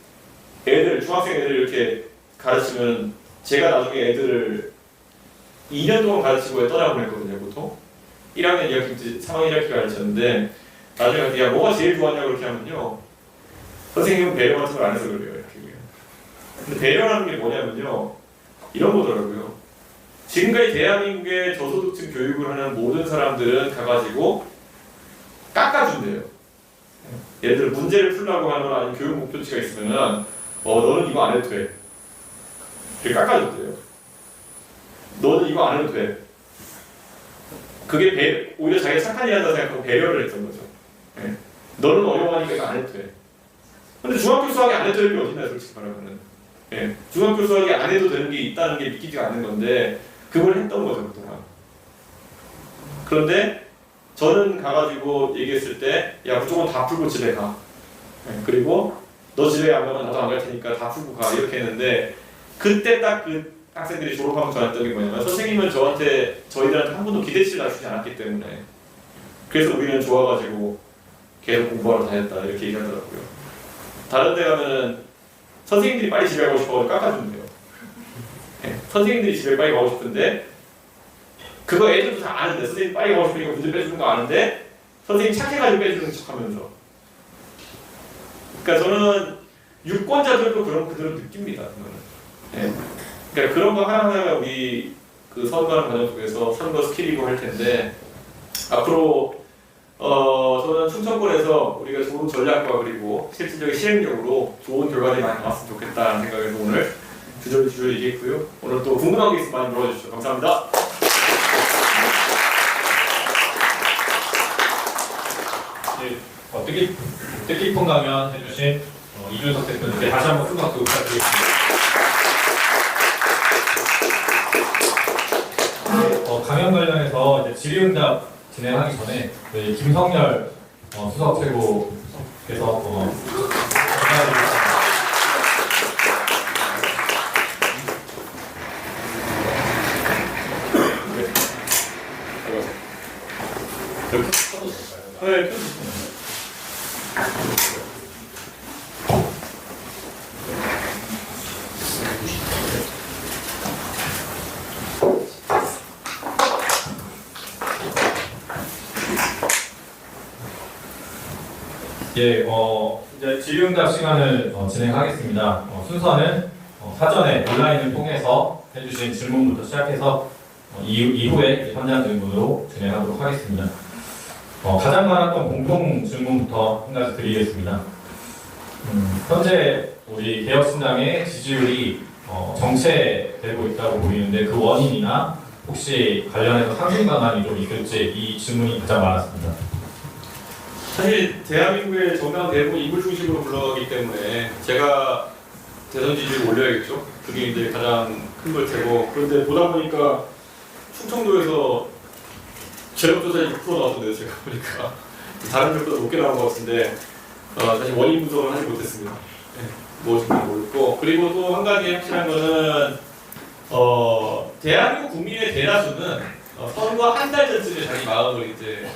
애들 중학생 애들 이렇게 가르치면 제가 나중에 애들을 2년 동안 가르치고 떠나보냈거든요. 보통 1학년 2학기, 3학년 1학기 가르쳤는데 나중에 야 뭐가 제일 좋았냐고 그렇게 하면요. 선생님은 배려 같은 걸 안 해서 그래요. 이렇게. 근데 배려라는 게 뭐냐면요. 이런 거더라고요. 지금까지 대한민국의 저소득층 교육을 하는 모든 사람들은 가가지고 깎아준대요. 예를 들어 문제를 풀라고 하거나 아니면 교육 목표치가 있으면은 너는 이거 안 해도 돼. 이렇게 깎아줬대요. 너는 이거 안 해도 돼. 그게 오히려 자기가 착한 일 한다 생각하고 배려를 했던 거죠. 네. 너는 어려워하니까 이거 안 해도 돼. 근데 중학교 수학이 안 해도 되는 게 어딨나요, 솔직히 말하면은. 네. 중학교 수학이 안 해도 되는 게 있다는 게 믿기지가 않는 건데 그걸 했던 거죠, 그동안. 그런데 저는 가가지고 얘기했을 때 야, 무조건 다 풀고 집에 가. 네. 그리고 너 집에 안 가면 나도 안 갈 테니까 다 풀고 가. 이렇게 했는데 그때 딱 그 학생들이 졸업하면 저한테 게 뭐냐면 선생님은 저희들한테 한 번도 기대치를 낮추지 않았기 때문에 그래서 우리는 좋아가지고 계속 공부하러 다녔다 이렇게 얘기하더라고요. 다른 데 가면은 선생님들이 빨리 집에 가고 싶어서 깎아준대요. 네. 선생님들이 집에 빨리 가고 싶은데 그거 애들도 다 아는데 선생님 빨리 가고 싶으니까 문제 빼주는 거 아는데 선생님 착해가지고 빼주는 척하면서 그러니까 저는 유권자들도 그런 그대로 느낍니다. 네. 그러니까 그런 거 하나하나가 우리 그 선거하는 과정 속에서 선거 스킬이고 할 텐데 앞으로 저는 충청권에서 우리가 좋은 전략과 그리고 실질적인 실행력으로 좋은 결과들이 많이 나왔으면 좋겠다는 생각에서 오늘 주저리 얘기했고요. 오늘 또 궁금한 게 있으면 많이 물어주시죠. 감사합니다. 네, 뜻깊은 강연 해주신 이준석 대표님께 다시 한번 큰 박수 부탁드리겠습니다. 강연 관련해서 이제 질의응답 진행하기 전에 저희 김성열 수석 최고께서 전화드리겠습니다. 이렇게 써도 될까요? 네, 예, 이제 질의응답 시간을 진행하겠습니다. 순서는 사전에 온라인을 통해서 해주신 질문부터 시작해서 이후에 현장 질문으로 진행하도록 하겠습니다. 가장 많았던 공통 질문부터 한 가지 드리겠습니다. 현재 우리 개혁신당의 지지율이 정체되고 있다고 보이는데 그 원인이나 혹시 관련해서 상승 방안이 좀 있을지 이 질문이 가장 많았습니다. 사실 대한민국의 정당 대부분 인물 중심으로 굴러가기 때문에 제가 대선 지지율 올려야겠죠. 그게 이제 가장 큰 걸 테고 그런데 보다 보니까 충청도에서 재력조사에 6% 나왔던데요. 제가 보니까 다른 지역보다 높게 나온 것 같은데 사실 원인 분석을 하지 못했습니다. 네, 무엇인지 모르겠고 그리고 또 한 가지 확실한 거는 대한민국 국민의 대다수는 선거 한 달 전쯤에 자기 마음을 이제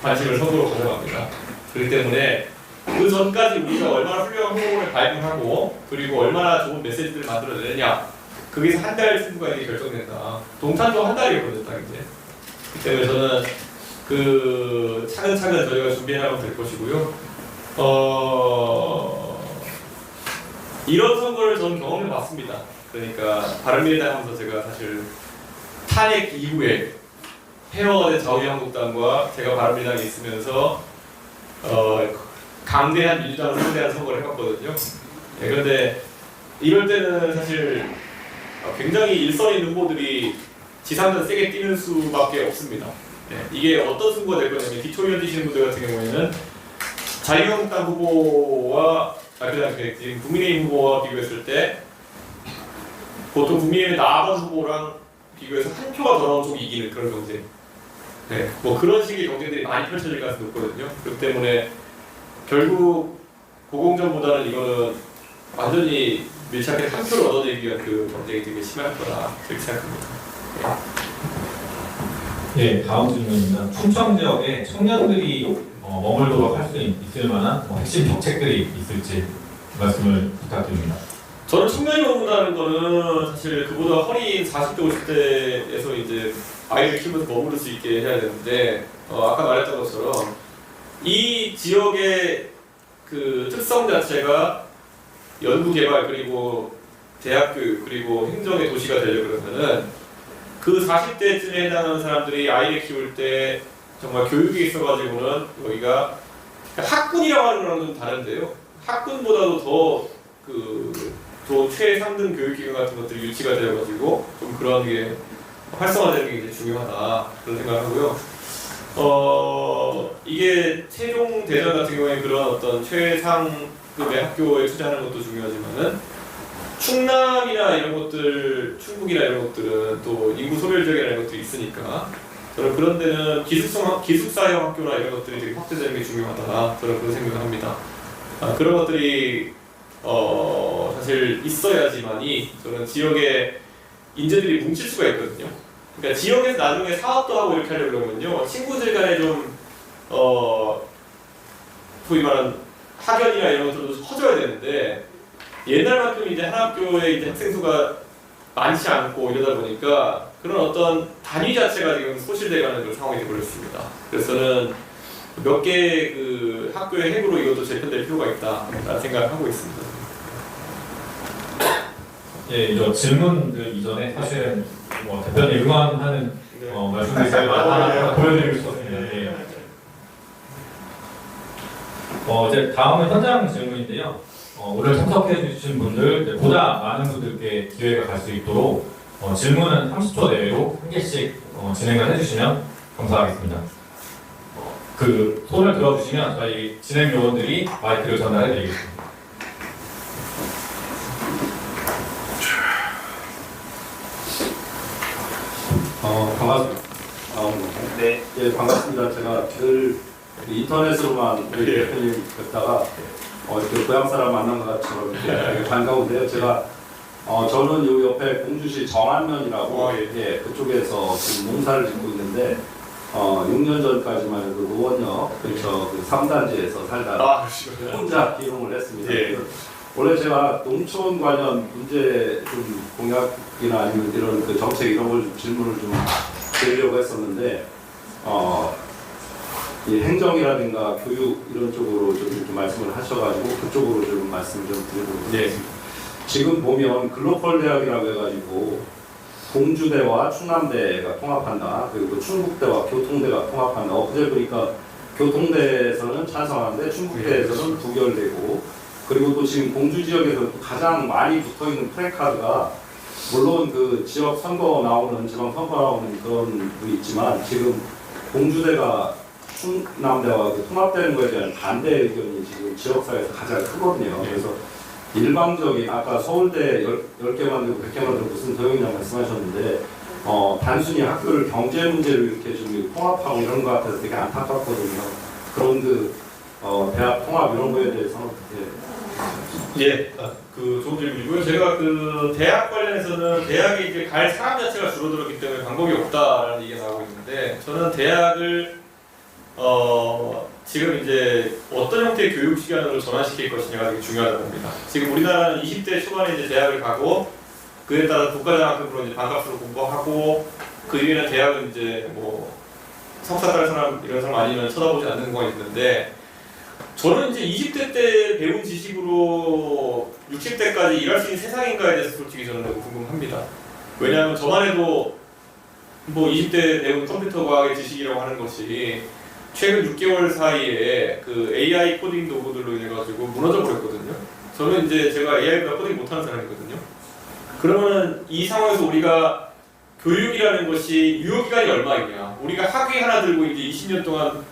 관심을 선거로 가져갑니다. 그렇기 때문에 그 전까지 우리가 얼마나 훌륭한 후보를 발굴하고 그리고 얼마나 좋은 메시지들을 만들어내느냐 거기서 한 달 승부가 이게 결정된다. 동탄도 한 달이었거든요, 딱 이제. 그렇기 때문에 저는 그 차근차근 저희가 준비해나가면 될 것이고요. 이런 선거를 저는 경험해봤습니다. 그러니까 바른미래당 하면서 제가 사실 탄핵 이후에 폐허된 자유한국당과 제가 바른미래당에 있으면서 강대한 민주당을 상대하는 선거를 해봤거든요. 네, 그런데 이럴 때는 사실 굉장히 일선 있는 후보들이 지상전 세게 뛰는 수밖에 없습니다. 네, 이게 어떤 승부가 될 거냐면 기초의원 뛰시는 분들 같은 경우에는 자유한국당 후보와 그다음에 지금 국민의힘 후보와 비교했을 때 보통 국민의힘의 나아번 후보랑 비교해서 한 표가 더 나온 쪽이 이기는 그런 경쟁. 네, 뭐 그런 식의 경쟁들이 많이 펼쳐질 가능성이 높거든요. 그렇기 때문에 결국 고공전보다는 이거는 완전히 밀착해서 한 표를 얻어내기 위한 그 경쟁이 되게 심할 거다 그렇게 생각합니다. 예, 다음 질문입니다. 충청 지역에 청년들이 머물도록 할 수 있을 만한 핵심 정책들이 있을지 말씀을 부탁드립니다. 저는 청년이 머문다는 거는 사실 그보다 허리인 40대 50대에서 이제 아이를 키우면서 머무를 수 있게 해야 되는데 아까 말했던 것처럼 이 지역의 그 특성 자체가 연구개발 그리고 대학교육 그리고 행정의 도시가 되려고 그러면은 그 40대쯤에 해당하는 사람들이 아이를 키울 때 정말 교육에 있어가지고는 여기가 학군이라고 하는 거랑은 좀 다른데요. 학군보다도 더 최상등 교육기관 같은 것들이 유치가 되어가지고 좀 그런 게 활성화되는 게 이제 중요하다 그런 생각을 하고요. 이게 최종 대전 같은 경우에 그런 어떤 최상급의 학교에 투자하는 것도 중요하지만은 충남이나 이런 것들, 충북이나 이런 것들은 또 인구 소멸지역이라는 것들이 있으니까 저는 그런 데는 기숙사형 학교나 이런 것들이 되게 확대되는 게 중요하다 저는 그런 생각을 합니다. 그런 것들이 사실 있어야지만이 저는 지역의 인재들이 뭉칠 수가 있거든요. 그러니까 지역에서 나중에 사업도 하고 이렇게 하려고 그러면요 친구들 간에 좀 소위 말하는 학연이나 이런 것들도 커져야 되는데 옛날만큼 이제 한 학교에 이제 학생 수가 많지 않고 이러다 보니까 그런 어떤 단위 자체가 지금 소실돼가는 그런 상황이 되어버렸습니다. 그래서 저는 몇 개 그 학교의 핵으로 이것도 재편될 필요가 있다라는 생각을 하고 있습니다. 예, 이 질문들 이전에 사실은 대표님 응원하는 말씀을 제가 보여드리고 싶었습니다. 예. 이제 다음은 현장 질문인데요. 오늘 참석해 주신 분들 보다 많은 분들께 기회가 갈 수 있도록 질문은 30초 내외로 한 개씩 진행을 해주시면 감사하겠습니다. 그 손을 들어주시면 저희 진행 요원들이 마이크를 전달해 드리겠습니다. 반갑습니다. 네. 예, 반갑습니다. 제가 늘 인터넷으로만 대표님 뵙다가 이렇게 고향 사람 만난 것처럼 되게 반가운데요. 제가 저는 요 옆에 공주시 정안면이라고 예, 그쪽에서 지금 농사를 짓고 있는데 6년 전까지만 해도 노원역 근처 그 3단지에서 살다가 혼자 기용을 했습니다. 예. 원래 제가 농촌 관련 문제 좀 공약이나 아니면 이런 그 정책 이런 걸 좀 질문을 좀 드리려고 했었는데 이 행정이라든가 교육 이런 쪽으로 좀 이렇게 말씀을 하셔가지고 그쪽으로 좀 말씀을 좀 드리도록 하겠습니다. 지금 보면 글로벌 대학이라고 해가지고 공주대와 충남대가 통합한다. 그리고 충북대와 교통대가 통합한다. 어제 보니까 교통대에서는 찬성하는데 충북대에서는 부결되고 그리고 또 지금 공주 지역에서 가장 많이 붙어있는 플래카드가 물론 그 지역 선거 나오는 지방 선거 나오는 그런 게 있지만 지금 공주대가 충남대와 통합되는 것에 대한 반대 의견이 지금 지역사회에서 가장 크거든요. 그래서 일방적인 아까 서울대 10개 만들고 100개 만들고 무슨 도형이냐 말씀하셨는데 단순히 학교를 경제 문제로 이렇게 좀 통합하고 이런 것 같아서 되게 안타깝거든요. 그런 대학 통합 이런 거에 대해서는 그 좋은 질문이고요. 제가 그 대학 관련해서는 대학에 이제 갈 사람 자체가 줄어들었기 때문에 방법이 없다라는 얘기가 나오고 있는데 저는 대학을 지금 이제 어떤 형태의 교육 시간으로 전환시킬 것이냐가 되게 중요하다고 봅니다. 지금 우리나라는 20대 초반에 이제 대학을 가고 그에 따라 국가장학금으로 이제 반값으로 공부하고 그 뒤에는 대학은 이제 뭐 석사 딸 사람 이런 사람 아니면 쳐다보지 않는 경우가 있는데 저는 이제 20대 때 배운 지식으로 60대까지 일할 수 있는 세상인가에 대해서 솔직히 저는 너무 궁금합니다. 왜냐하면 저만 해도 뭐 20대 배운 컴퓨터 과학의 지식이라고 하는 것이 최근 6개월 사이에 그 AI 코딩 도구들로 인해 가지고 무너져 버렸거든요. 저는 이제 제가 AI보다 코딩 못하는 사람이거든요. 그러면은 이 상황에서 우리가 교육이라는 것이 유효기간이 얼마이냐? 우리가 학위 하나 들고 이제 20년 동안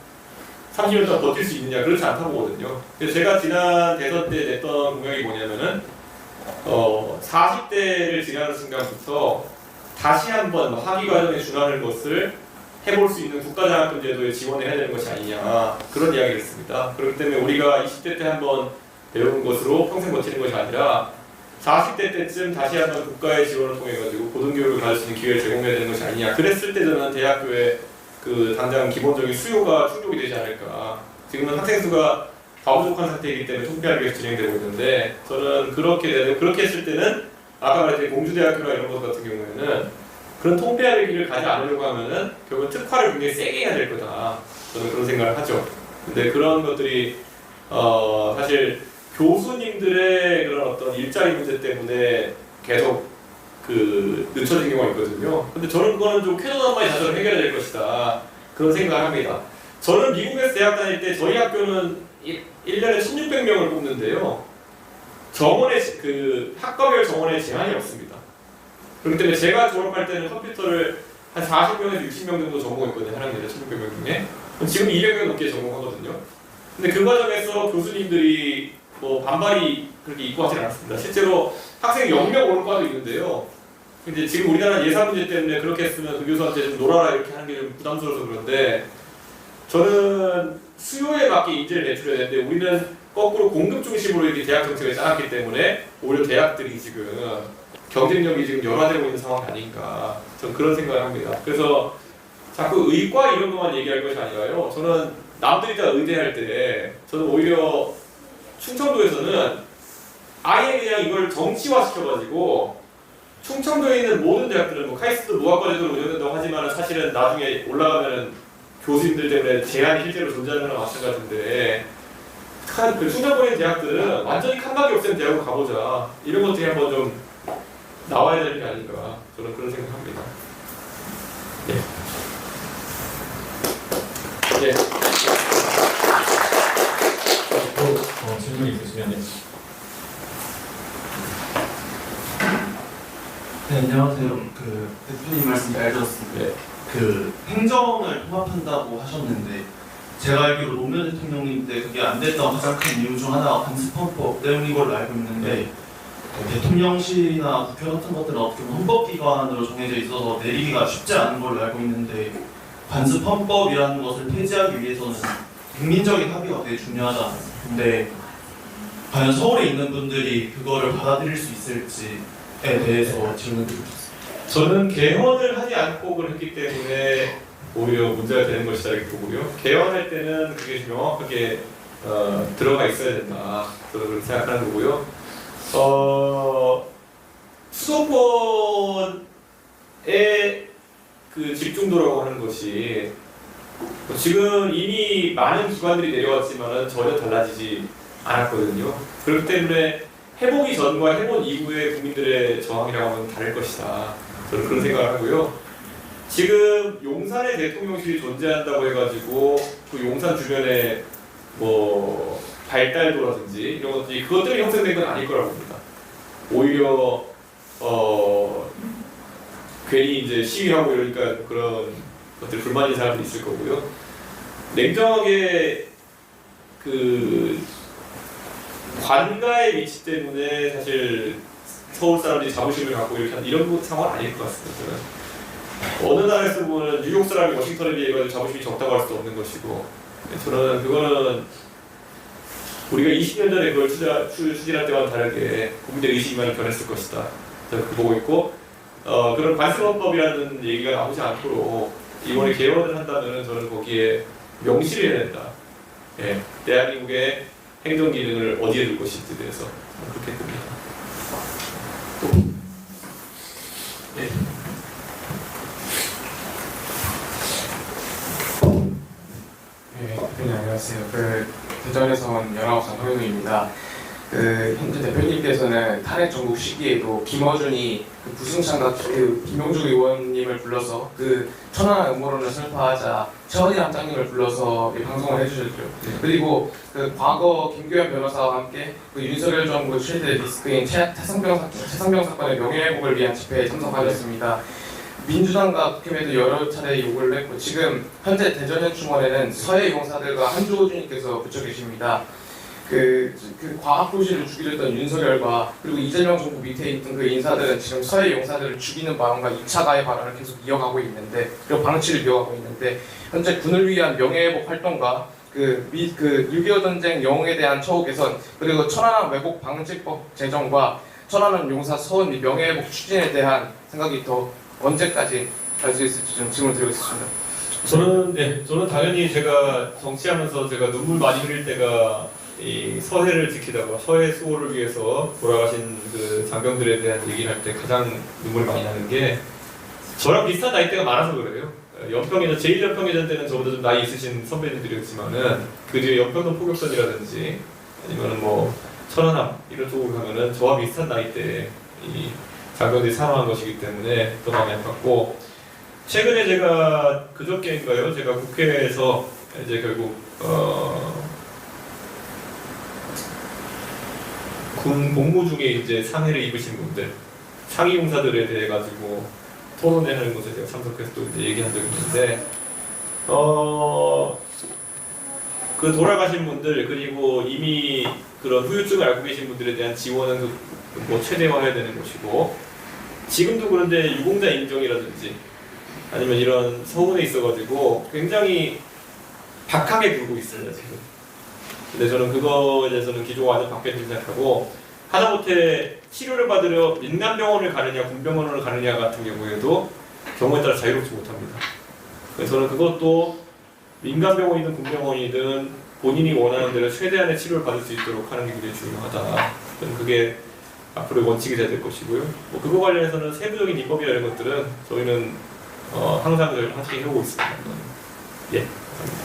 30년 동안 버틸 수 있느냐? 그렇지 않다고 보거든요. 그래서 제가 지난 대선 때 냈던 공약이 뭐냐면은 40대를 지나는 순간부터 다시 한번 학위 과정에 준하는 것을 해볼 수 있는 국가장학금 제도에 지원을 해야 되는 것이 아니냐 그런 이야기를 했습니다. 그렇기 때문에 우리가 20대 때 한번 배운 것으로 평생 버티는 것이 아니라 40대 때쯤 다시 한번 국가의 지원을 통해 가지고 고등교육을 가질 수 있는 기회를 제공해야 되는 것이 아니냐. 그랬을 때 저는 대학교에 그 당장 기본적인 수요가 충족이 되지 않을까. 지금은 학생 수가 과부족한 상태이기 때문에 통폐합이 계속 진행되고 있는데 저는 그렇게 했을 때는 아까 말했던 공주대학교나 이런 것 같은 경우에는 그런 통폐합의 길을 가지 않으려고 하면은 결국 특화를 굉장히 세게 해야 될 거다. 저는 그런 생각을 하죠. 근데 그런 것들이 사실 교수님들의 그런 어떤 일자리 문제 때문에 계속 그 늦춰진 경우가 있거든요. 근데 저는 그거는 좀 쾌노남만이 자체로 해결해야 될 것이다. 그런 생각을 합니다. 저는 미국에서 대학 다닐 때 저희 학교는 1년에 1600명을 뽑는데요. 정원의 그 학과별 정원에 제한이 없습니다. 그렇기 때문에 제가 졸업할 때는 컴퓨터를 한 40명에서 60명 정도 전공했거든요. 한 학년에 1600명 중에. 지금 200명 넘게 전공하거든요. 근데 그 과정에서 교수님들이 뭐 반발이 그렇게 있고 하진 않았습니다. 실제로 학생이 0명 오는 과도 있는데요. 근데 지금 우리나라 예산 문제 때문에 그렇게 했으면 그 교수한테 좀 놀아라 이렇게 하는 게 좀 부담스러워서 그런데 저는 수요에 맞게 인재를 배출해야 되는데 우리는 거꾸로 공급 중심으로 이렇게 대학 정책을 짜놨기 때문에 오히려 대학들이 지금 경쟁력이 지금 열화되고 있는 상황이 아닌가 저는 그런 생각을 합니다. 그래서 자꾸 의과 이런 것만 얘기할 것이 아니라요. 저는 남들이 다 의대할 때 저는 오히려 충청도에서는 아예 그냥 이걸 정치화 시켜가지고 충청도에 있는 모든 대학들은 뭐 카이스트 무학과 제도를 운영된다고 하지만 사실은 나중에 올라가면 교수님들 때문에 제한이 실제로 존재하는 거랑 마찬가지인데 그 충청도에 있는 대학들은 완전히 칸막이 없앤 대학으로 가보자 이런 것들이 한번 좀 나와야 되는 게 아닌가 저는 그런 생각합니다. 네. 네. 또 질문이 있으시면 네, 안녕하세요. 그 대표님 말씀 잘 들었습니다. 네. 그 행정을 통합한다고 하셨는데 제가 알기로 노무현 대통령님 때 그게 안 됐던 가장 큰 이유 중 하나가 관습헌법 때문인 걸로 알고 있는데 대통령실이나 국회 같은 것들은 어떻게 보면 헌법기관으로 정해져 있어서 내리기가 쉽지 않은 걸로 알고 있는데 관습헌법이라는 것을 폐지하기 위해서는 국민적인 합의가 되게 중요하다. 근데 과연 서울에 있는 분들이 그거를 받아들일 수 있을지에 대해서 질문드리고 싶습니다. 저는 개헌을 하지 않고 그랬기 때문에 오히려 문제가 되는 것이다 이렇게 보고요. 개헌할 때는 그게 명확하게 들어가 있어야 된다. 저는 그렇게 생각하는 거고요. 수도권의 그 집중도라고 하는 것이 지금 이미 많은 기관들이 내려왔지만 전혀 달라지지 않았거든요. 그렇기 때문에 해보기 전과 해본 이후의 국민들의 저항이라고 하면 다를 것이다. 저는 그런 생각을 하고요. 지금 용산에 대통령실이 존재한다고 해가지고 그 용산 주변에 뭐 발달도라든지 이런 것들이 그것 때문에 형성된 건 아닐 거라고 봅니다. 오히려 괜히 이제 시위하고 이러니까 그런 것들 불만인 사람들이 있을 거고요. 냉정하게 그 관가의 위치 때문에 사실 서울 사람들이 자부심을 갖고 이렇게 하는 이런 상황은 아닐 것 같습니다. 저는. 어느 나라에서 보면 뉴욕 사람이 워싱턴에 비해 가지고 자부심이 적다고 할 수도 없는 것이고 저는 그거는 우리가 20년 전에 그걸 추진할 때와는 다르게 국민들의 의식이 많이 변했을 것이다. 저는 그렇게 보고 있고 그런 관습헌법이라는 얘기가 나오지 않도록 이번에 개헌을 한다면 저는 거기에 명시를 해야 된다. 예, 대한민국의 행정 기능을 어디에 둘 것인지에 대해서 그렇게 봅니다. 또 네. 네, 대표님 안녕하세요. 대전에서 온 19살 허영우입니다. 현재 대표님께서는 탄핵 정국 시기에도 김어준이 부승찬과 김용주 의원님을 불러서 천안함 음모론을 설파하자 최원희 함장님을 불러서 방송을 해주셨죠. 그리고 과거 김규현 변호사와 함께 윤석열 정부 최대 리스크인 최상병 사건의 명예회복을 위한 집회에 참석하셨습니다. 민주당과 국힘에도 여러 차례 요구를 했고 지금 현재 대전현충원에는 서해 용사들과 한주호주님께서 붙여 계십니다. 그 과학 도시를 죽이려 했던 윤석열과 그리고 이재명 정부 밑에 있던 그 인사들은 지금 서해 용사들을 죽이는 발언과 2차 가해 발언을 계속 이어가고 있는데, 그리고 방치를 이어가고 있는데, 현재 군을 위한 명예회복 활동과 그 6.25 전쟁 영웅에 대한 처우 개선, 그리고 천안함 왜곡 방지법 제정과 천안함 용사 서원 및 명예회복 추진에 대한 생각이 더 언제까지 할 수 있을지 좀 질문 드리고 있습니다. 저는 당연히 제가 정치하면서 제가 눈물 많이 흘릴 때가 이 서해를 지키다가 서해 수호를 위해서 돌아가신 그 장병들에 대한 얘기를 할 때 가장 눈물이 많이 나는 게, 저랑 비슷한 나이대가 많아서 그래요. 연평해전, 제1연평해전 때는 저보다 좀 나이 있으신 선배님들이었지만은 그 뒤에 연평도 포격선이라든지 아니면 뭐 천안함 이런 쪽으로 가면은 저와 비슷한 나이대에 이 장병들이 사망한 것이기 때문에 더 마음이 아팠고, 최근에 제가 그저께인가요? 제가 국회에서 이제 결국 군 복무 중에 이제 상해를 입으신 분들, 상위 용사들에 대해 가지고 토론회 하는 곳에 제가 참석해서 또 이제 얘기한 적이 있는데, 그 돌아가신 분들, 그리고 이미 그런 후유증을 앓고 계신 분들에 대한 지원은 뭐 최대화해야 되는 것이고, 지금도 그런데 유공자 인정이라든지 아니면 이런 서운에 있어가지고 굉장히 박하게 굴고 있어요 지금. 근데 저는 그거에 대해서는 기조가 완전 바뀌었다고 생각하고, 하다못해 치료를 받으러 민간병원을 가느냐 군병원을 가느냐 같은 경우에도 경우에 따라 자유롭지 못합니다. 그래서 저는 그것도 민간병원이든 군병원이든 본인이 원하는 대로 최대한의 치료를 받을 수 있도록 하는 게 굉장히 중요하다. 저는 그게 앞으로의 원칙이 돼야 될 것이고요. 뭐 그거 관련해서는 세부적인 입법이나 이런 것들은 저희는 항상 함께 해오고 있습니다. 예, 감사합니다.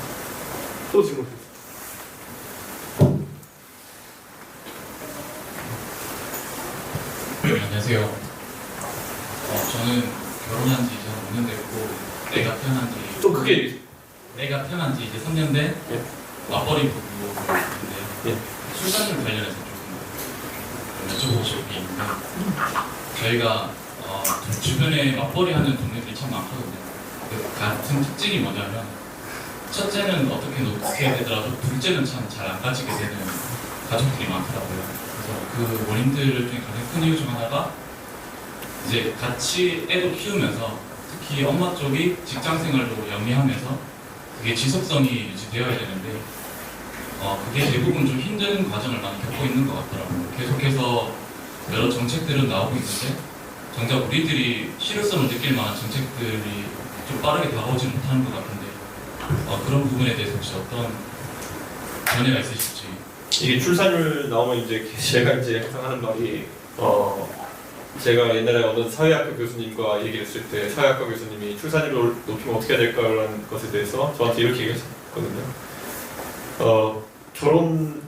또 질문 드립니다. 안녕하세요. 저는 결혼한 지 이제 5년 됐고, 내가 태어난 지 좀 크게 얘기해 주세요. 내가 태어난 지 이제 3년 된 예. 맞벌이 부부인데, 예. 출산을 관련해서 조금 여쭤보고 싶은 게 있는데, 저희가 주변에 맞벌이 하는 동네들이 참 많거든요. 그 같은 특징이 뭐냐면, 첫째는 어떻게 되더라도 둘째는 참 잘 안 가지게 되는 가족들이 많더라고요. 그래서 그 원인들 중에 가장 큰 이유 중 하나가 이제 같이 애도 키우면서, 특히 엄마 쪽이 직장 생활도 영위하면서 그게 지속성이 유지되어야 되는데, 그게 대부분 좀 힘든 과정을 많이 겪고 있는 것 같더라고요. 계속해서 여러 정책들은 나오고 있는데 정작 우리들이 실효성을 느낄 만한 정책들이 좀 빠르게 다가오지 못하는 것 같은데, 그런 부분에 대해서 혹시 어떤 견해가 있으실지. 이게 출산율 나오면 이제 제가 이제 항상 하는 말이, 제가 옛날에 어느 사회학과 교수님과 얘기를 했을 때 사회학과 교수님이 출산율을 높이면 어떻게 해야 될까라는 것에 대해서 저한테 이렇게 얘기했거든요. 결혼을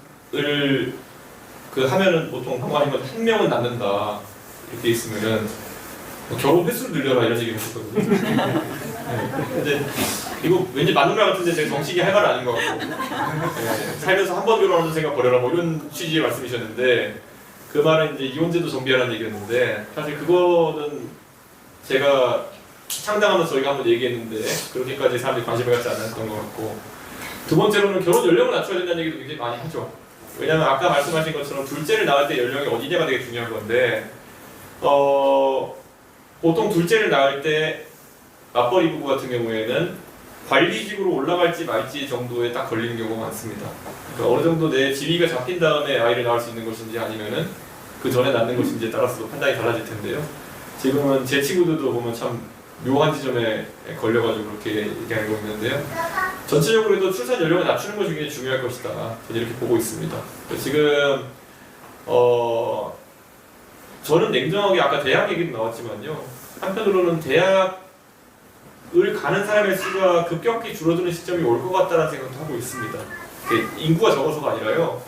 하면은 보통 한마디면 한 명은 낳는다 이렇게 있으면은 결혼 횟수를 늘려라 이런 얘기를 했었거든요. 네. 근데 이거 왠지 맞는 말 같은데 제가 정식이 할 말은 아닌 것 같고, 네. 살면서 한 번 결혼하는 생각 버려라 뭐 이런 취지의 말씀이셨는데, 그 말은 이제 이혼제도 정비하라는 얘기였는데, 사실 그거는 제가 창당하면서 저희가 한번 얘기했는데 그렇게까지 사람들이 관심을 갖지 않았던 것 같고, 두 번째로는 결혼 연령을 낮춰야 된다는 얘기도 굉장히 많이 하죠. 왜냐하면 아까 말씀하신 것처럼 둘째를 낳을 때 연령이 어디냐가 되게 중요한 건데, 보통 둘째를 낳을 때 맞벌이 부부 같은 경우에는 관리직으로 올라갈지 말지 정도에 딱 걸리는 경우가 많습니다. 그러니까 어느 정도 내 지위가 잡힌 다음에 아이를 낳을 수 있는 것인지 아니면은 그 전에 낳는 것인지에 따라서도 판단이 달라질 텐데요. 지금은 제 친구들도 보면 참 묘한 지점에 걸려가지고 그렇게 얘기하고 있는데요. 전체적으로 해도 출산 연령을 낮추는 것이 굉장히 중요할 것이다. 저는 이렇게 보고 있습니다. 지금 저는 냉정하게 아까 대학 얘기도 나왔지만요. 한편으로는 대학을 가는 사람의 수가 급격히 줄어드는 시점이 올 것 같다는 생각도 하고 있습니다. 인구가 적어서가 아니라요.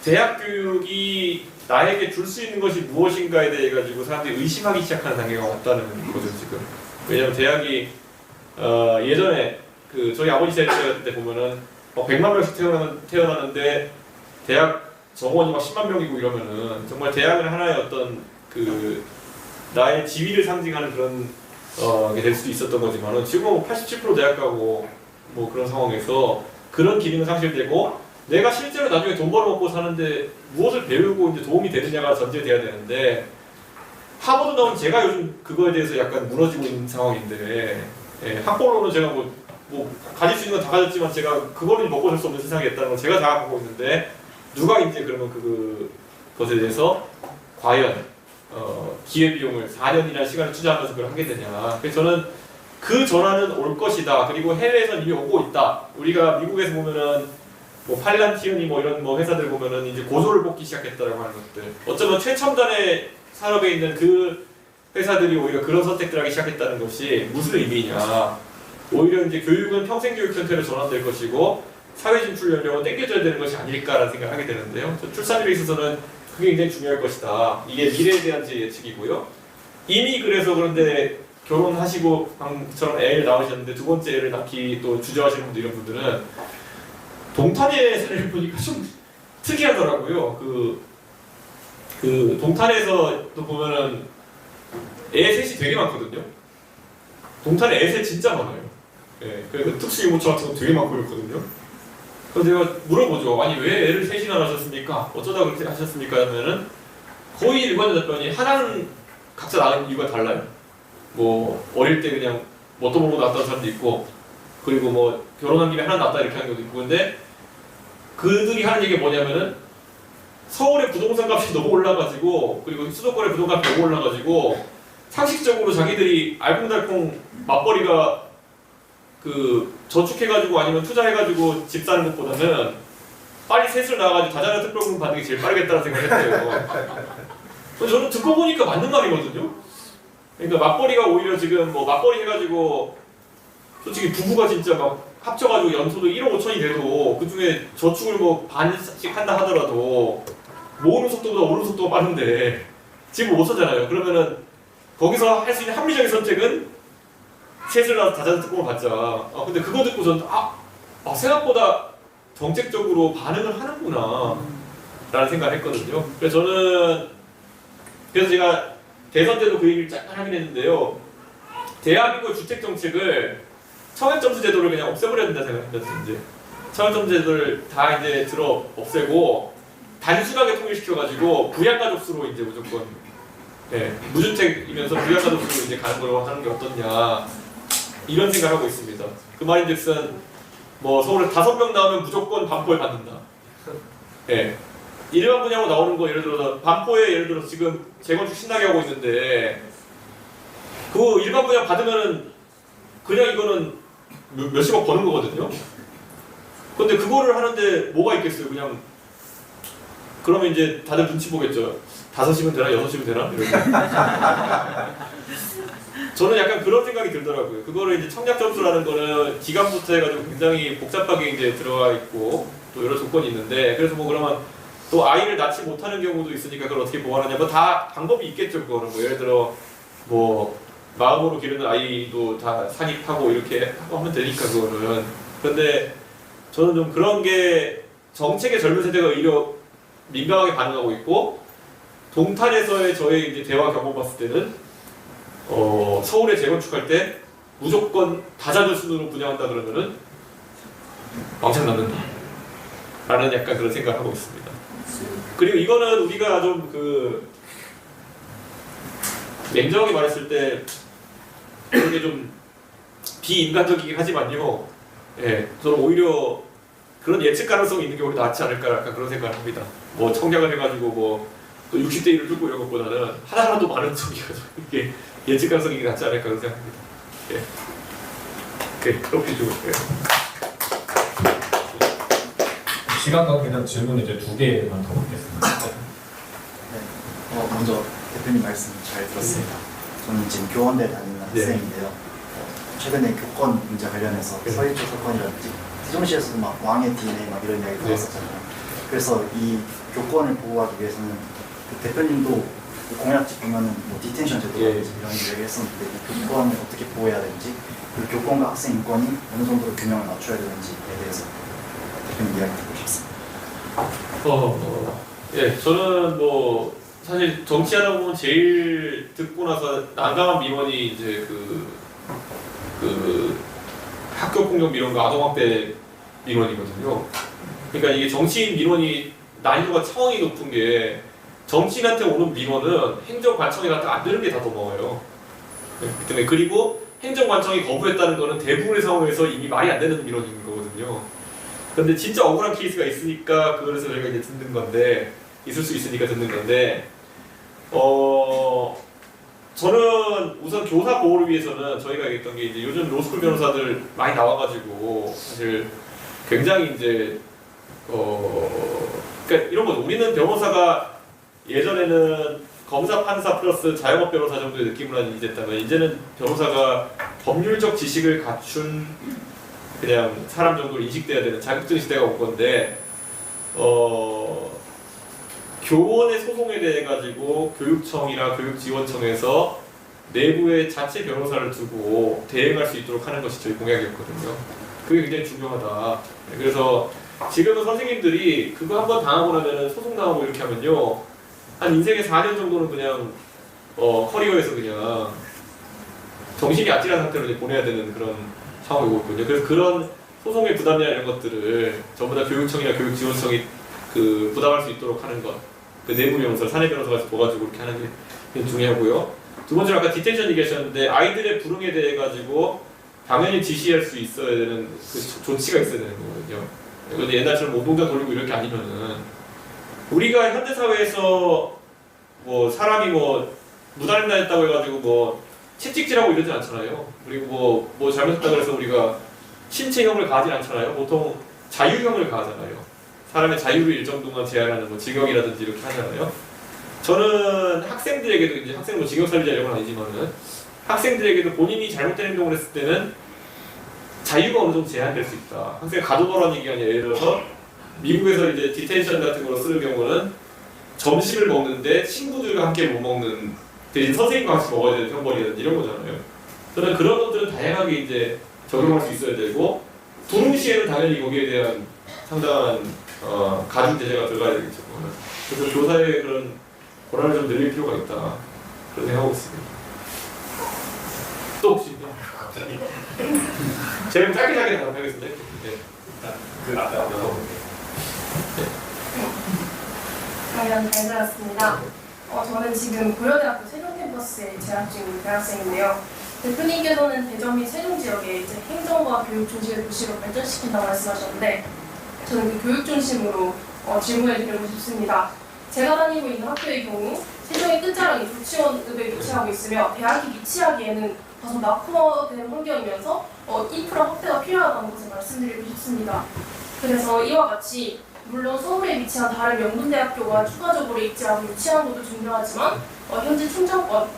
대학 교육이 나에게 줄 수 있는 것이 무엇인가에 대해 가지고 사람들이 의심하기 시작하는 단계가 왔다는 거죠 지금. 왜냐하면 대학이 예전에 저희 아버지 세대 때 보면은 100만 명씩 태어나는데 대학 정원이 막 10만 명이고 이러면은 정말 대학은 하나의 어떤 나의 지위를 상징하는 그런 게 될 수도 있었던 거지만은 지금은 87% 대학 가고 뭐 그런 상황에서 그런 기능은 상실되고 내가 실제로 나중에 돈 벌어먹고 사는데 무엇을 배우고 이제 도움이 되느냐가 전제돼야 되는데 하버드 나온 제가 요즘 그거에 대해서 약간 무너지고 있는 상황인데 예, 학벌로는 제가 뭐 가질 수 있는 건 다 가졌지만 제가 그거를 먹고 살 수 없는 세상에 있다는 걸 제가 자각하고 있는데 누가 이제 그러면 그것에 대해서 과연 기회비용을 4년이나 시간을 투자하면서 그걸 하게 되냐. 그래서 저는 그 전환은 올 것이다. 그리고 해외에서 이미 오고 있다. 우리가 미국에서 보면은 뭐 팔란티언이 뭐 이런 뭐 회사들 보면은 이제 고소를 뽑기 시작했다라고 하는 것들. 어쩌면 최첨단의 산업에 있는 그 회사들이 오히려 그런 선택들을 하기 시작했다는 것이 무슨 의미냐. 오히려 이제 교육은 평생 교육 형태로 전환될 것이고 사회 진출 연령은 땡겨져야 되는 것이 아닐까라는 생각을 하게 되는데요. 출산율에 있어서는 그게 굉장히 중요할 것이다. 이게 미래에 대한 제 예측이고요. 이미 그래서 그런데 결혼하시고 방처럼 애를 낳으셨는데 두 번째 애를 낳기 또 주저하시는 분들 이런 분들은 동탄의 사례를 보니까 좀 특이하더라고요. 그 동탄에서 또 보면은 애 셋이 되게 많거든요. 동탄에 애 셋 진짜 많아요. 예, 그래서 특수유모차 같은 거 되게 많고 있거든요. 그래서 제가 물어보죠. 아니 왜 애를 셋이나 낳으셨습니까? 어쩌다 그렇게 하셨습니까? 하면은 거의 일반적 답변이 하나는 각자 낳은 이유가 달라요. 뭐 어릴 때 그냥 뭣도 모르고 낳았다는 사람도 있고 그리고 뭐 결혼한 김에 하나 낳았다 이렇게 하는 경우도 있고 근데 그들이 하는 얘기가 뭐냐면은 서울의 부동산 값이 너무 올라가지고 그리고 수도권의 부동산 값이 너무 올라가지고 상식적으로 자기들이 알콩달콩 맞벌이가 저축해가지고 아니면 투자해가지고 집 사는 것보다는 빨리 셋을 낳아가지고 다자녀 특별금 받는 게 제일 빠르겠다는 생각을 했대요. 저는 듣고 보니까 맞는 말이거든요. 그러니까 맞벌이가 오히려 지금 뭐 맞벌이 해가지고 솔직히 부부가 진짜 막 합쳐가지고 연소도 1억 5천이 돼도 그 중에 저축을 뭐 반씩 한다 하더라도 모으는 속도보다 오르는 속도가 빠른데 지금 못 사잖아요. 그러면은 거기서 할 수 있는 합리적인 선택은 셋을 낳아서 다자녀 특공을 받자. 근데 그거 듣고 저는 생각보다 정책적으로 반응을 하는구나 라는 생각을 했거든요. 그래서 제가 대선 때도 그 얘기를 잠깐 하긴 했는데요. 대한민국 주택정책을 청약점수 제도를 그냥 없애버려야 된다 생각합니다. 이제 청약점수 제도를 다 이제 없애고 단순하게 통일시켜가지고 부양가족수로 이제 무조건 무주택이면서 부양가족수로 이제 가는 걸로 하는 게 어떻냐 이런 생각을 하고 있습니다. 그 말인즉슨 뭐 서울에 5명 나오면 무조건 반포에 받는다. 일반 분양으로 나오는 거 예를 들어서 반포에 예를 들어서 지금 재건축 신나게 하고 있는데 그 일반 분양 받으면은 그냥 이거는 몇십억 버는 거거든요. 근데 그거를 하는데 뭐가 있겠어요? 그냥 그러면 이제 다들 눈치 보겠죠. 5시면 되나 6시면 되나 이렇게. 저는 약간 그런 생각이 들더라고요. 그거를 이제 청약 점수라는 거는 기간부터 해가지고 굉장히 복잡하게 이제 들어가 있고 또 여러 조건이 있는데 그래서 뭐 그러면 또 아이를 낳지 못하는 경우도 있으니까 그걸 어떻게 보완하냐 뭐 다 방법이 있겠죠. 그거는 뭐 예를 들어 뭐 마음으로 기르는 아이도 다 산입하고 이렇게 하면 되니까 그거는. 근데 저는 좀 그런 게 정책의 젊은 세대가 오히려 민감하게 반응하고 있고 동탄에서의 저의 이제 대화 경험 봤을 때는 서울에 재건축할 때 무조건 다자녀 순으로 분양한다 그러면은 왕창 낳는다 라는 약간 그런 생각을 하고 있습니다. 그리고 이거는 우리가 좀 냉정하게 말했을 때 그게 좀 비인간적이긴 하지만요. 저는 오히려 그런 예측 가능성이 있는 게 오히려 낫지 않을까 약간 그런 생각을 합니다. 뭐 청약을 해가지고 뭐 또 60대 1을 뚫고 이런 것보다는 하나라도 많은 쪽이가지고 이게 예측 가능성이 낫지 않을까 그런 생각합니다. 그렇게 좀 시간 관계상 질문 이제 2개만 더 받겠습니다. 먼저 대표님 말씀 잘 들었습니다. 저는 지금 교원대 다니는 학생인데요. 최근에 교권 문제 관련해서 서희초 사건이라든지 세종시에서도 막 왕의 DNA 막 이런 이야기 들었었잖아요. 그래서 이 교권을 보호하기 위해서는 그 대표님도 공약집 보면은 뭐 디텐션 제도라든지 이런 이야기 했었는데 이 교권을 어떻게 보호해야 되는지 그리고 교권과 학생 인권이 어느 정도로 균형을 맞춰야 되는지에 대해서 대표님 이야기 듣고 싶습니다. 저는 뭐 사실 정치하다 보면 제일 듣고 나서 난감한 민원이 이제 학교 폭력 민원과 아동학대 민원이거든요. 그러니까 이게 정치인 민원이 난이도가 차원이 높은 게 정치인한테 오는 민원은 행정관청에 갖다 안 되는 게 다 더 먹어요. 그렇기 때문에 그리고 행정관청이 거부했다는 거는 대부분의 상황에서 이미 말이 안 되는 민원인 거거든요. 그런데 진짜 억울한 케이스가 있으니까 그래서 저희가 이제 듣는 건데 있을 수 있으니까 듣는 건데 저는 우선 교사 보호를 위해서는 저희가 얘기했던 게 이제 요즘 로스쿨 변호사들 많이 나와가지고 사실 굉장히 이제 그러니까 이런 거죠. 우리는 변호사가 예전에는 검사, 판사 플러스 자영업 변호사 정도의 느낌으로 인지했다면 이제는 변호사가 법률적 지식을 갖춘 그냥 사람 정도로 인식돼야 되는 자격증 시대가 온 건데 교원의 소송에 대해 가지고 교육청이나 교육지원청에서 내부에 자체 변호사를 두고 대응할 수 있도록 하는 것이 저희 공약이었거든요. 그게 굉장히 중요하다. 그래서 지금은 선생님들이 그거 한번 당하고 나면은 소송 당하고 이렇게 하면요 한 인생의 4년 정도는 그냥 커리어에서 그냥 정신이 아찔한 상태로 이제 보내야 되는 그런 상황이 오고 있거든요. 그래서 그런 소송의 부담이나 이런 것들을 전부 다 교육청이나 교육지원청이 그 부담할 수 있도록 하는 것, 그 내부 변호사, 사내 변호사가 도와주고 이렇게 하는 게 굉장히 중요하고요. 두 번째로 아까 디텐션 얘기하셨는데 아이들의 불응에 대해 가지고 당연히 지시할 수 있어야 되는 그 조치가 있어야 되는 거거든요. 그런데 옛날처럼 오동자 돌리고 이렇게 아니면은 우리가 현대 사회에서 뭐 사람이 뭐 무단횡단 했다고 해가지고 뭐 채찍질하고 이러진 않잖아요. 그리고 뭐 잘못했다고 해서 우리가 신체형을 가하진 않잖아요. 보통 자유형을 가하잖아요. 사람의 자유를 일정 동안 제한하는 뭐 징역이라든지 이렇게 하잖아요. 저는 학생들에게도 이제 학생 뭐 징역 살리자 이런 건 아니지만은 학생들에게도 본인이 잘못된 행동을 했을 때는 자유가 어느 정도 제한될 수 있다. 학생 가둬놓으라는 얘기가 아니라 예를 들어서 미국에서 이제 디텐션 같은 걸로 쓰는 경우는 점심을 먹는데 친구들과 함께 못 먹는 대신 선생님과 같이 먹어야 되는 형벌이라든지 이런 거잖아요. 저는 그런 것들은 다양하게 이제 적용할 수 있어야 되고 두루시에는 당연히 거기에 대한 상당한 가중 제재가 들어가야 되겠죠. 그래서 교사의 그런 권한을 좀 늘릴 필요가 있다. 그런 생각하고 있습니다. 또 혹시 갑자기 제가 짧게 답하겠습니다. 네. 그 아까 잘 들었습니다. 저는 지금 고려대학교 세종 캠퍼스에 재학 중인 대학생인데요. 대표님께서는 대전 및 세종 지역에 이제 행정과 교육 중심의 도시로 발전시킨다고 말씀하셨는데 저는 그 교육 중심으로 질문해드리고 싶습니다. 제가 다니고 있는 학교의 경우 세종의 끝자락이 조치원읍에 위치하고 있으며 대학이 위치하기에는 다소 낙후된 환경이면서 인프라 확대가 필요하다는 것을 말씀드리고 싶습니다. 그래서 이와 같이 물론 서울에 위치한 다른 명문대학교가 추가적으로 입지하고 유치하는 것도 중요하지만 현재 충청권,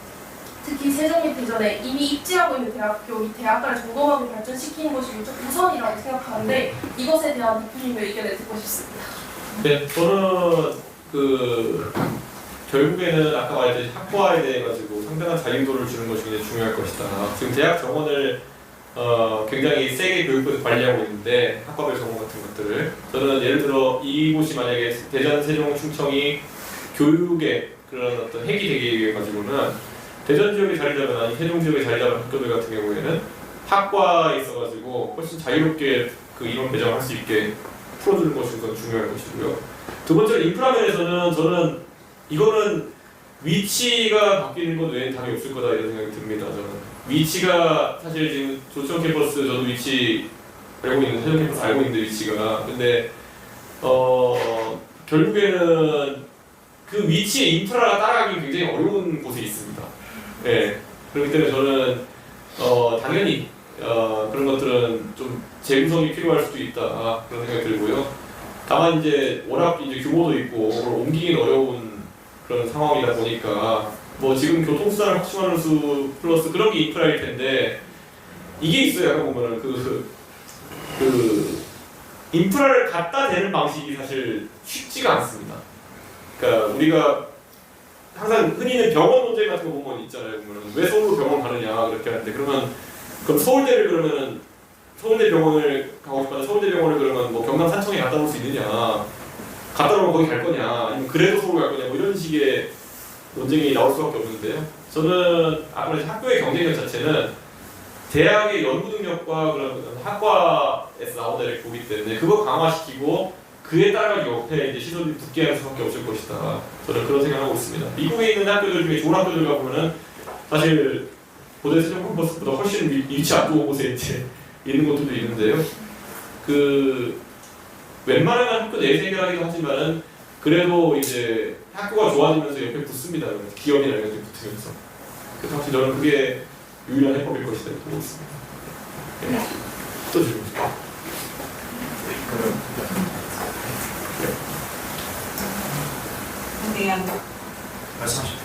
특히 세종 및 대전에 이미 입지하고 있는 대학교 및 대학가를 점검하고 발전시키는 것이 우선이라고 생각하는데 이것에 대한 대표님의 의견을 듣고 싶습니다. 네, 저는 결국에는 아까 말했듯이 학과에 대해 가지고 상당한 자유도를 주는 것이 굉장히 중요할 것이다. 지금 대학 정원을 굉장히 세게 교육부에서 관리하고 있는데 학과별 정원 같은 것들을 저는 예를 들어 이곳이 만약에 대전, 세종, 충청이 교육의 그런 어떤 핵이 되게 가지고는 대전 지역에 자리 잡은 아니 세종 지역에 자리 잡은 학교들 같은 경우에는 학과에 있어가지고 훨씬 자유롭게 그 인원 배정할 수 있게 풀어주는 것이 우선 중요할 것이고요. 두 번째로 인프라 면에서는 저는 이거는 위치가 바뀌는 것 외에는 답이 없을 거다 이런 생각이 듭니다. 저는 위치가 사실 지금 조천 캠퍼스 저도 위치 알고 있는 세종 캠퍼스 알고 있는데 위치가 근데 결국에는 그 위치의 인프라가 따라가기 굉장히 어려운 곳에 있습니다. 네. 그렇기 때문에 저는 당연히 그런 것들은 좀 재구성이 필요할 수도 있다 그런 생각이 들고요. 다만 이제 워낙 이제 규모도 있고 옮기긴 어려운 그런 상황이다 보니까 뭐 지금 교통수단을 확충하는 수 플러스 그런 게 인프라일 텐데 이게 있어요. 약간 보면은 그 인프라를 갖다 대는 방식이 사실 쉽지가 않습니다. 그러니까 우리가 항상 흔히는 병원 논쟁 같은 거 보면 있잖아요. 보면은 왜 서울로 병원 가느냐 그렇게 하는데 그럼 서울대를 그러면은 서울대 병원을 가고 싶어서 서울대 병원을 그러면 뭐 경남 산청에 갖다 놓을 수 있느냐 갖다 놓으면 거기 갈 거냐 아니면 그래도 서울 갈 거냐 뭐 이런 식의 논쟁이 나올 수밖에 없는데요. 저는 아무래도 학교의 경쟁력 자체는 대학의 연구 능력과 그런 학과에서 나오는 애를 보기 때문에 그거 강화시키고 그에 따라 옆에 이제 시설이 붙게 할 수밖에 없을 것이다. 저는 그런 생각을 하고 있습니다. 미국에 있는 학교들 중에 좋은 학교들 가보면은 사실 고대 세종 캠퍼스보다 훨씬 위치 안 좋은 곳에 이제 있는 곳들도 있는데요. 그 웬만하면 학교 내에서 해결하기도 하지만은 그래도 이제 학교가 좋아지면서 옆에 붙습니다. 기업이나 이런 데 붙으면서. 그래서 사실 저는 그게 유일한 해법일 것이다 이렇게 보고 있습니다. 네. 또 질문. 말씀하셔도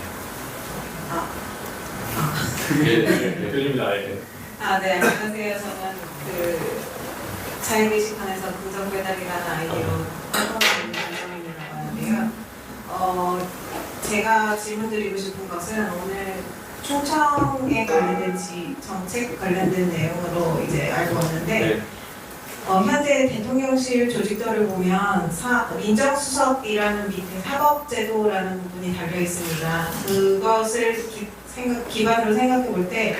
예, 들립니다. 예. 네, 안녕하세요. 저는 그 자유게시판에서 긍정 배달이라는 아이디로 활동하고 있는 김정민이라고 하는데요. 제가 질문드리고 싶은 것은 오늘 충청에 관련된 정책 관련된 내용으로 이제 알고 왔는데 네. 현재 대통령실 조직도를 보면 민정수석이라는 밑에 사법제도라는 부분이 달려 있습니다. 그것을 기반으로 생각해 볼 때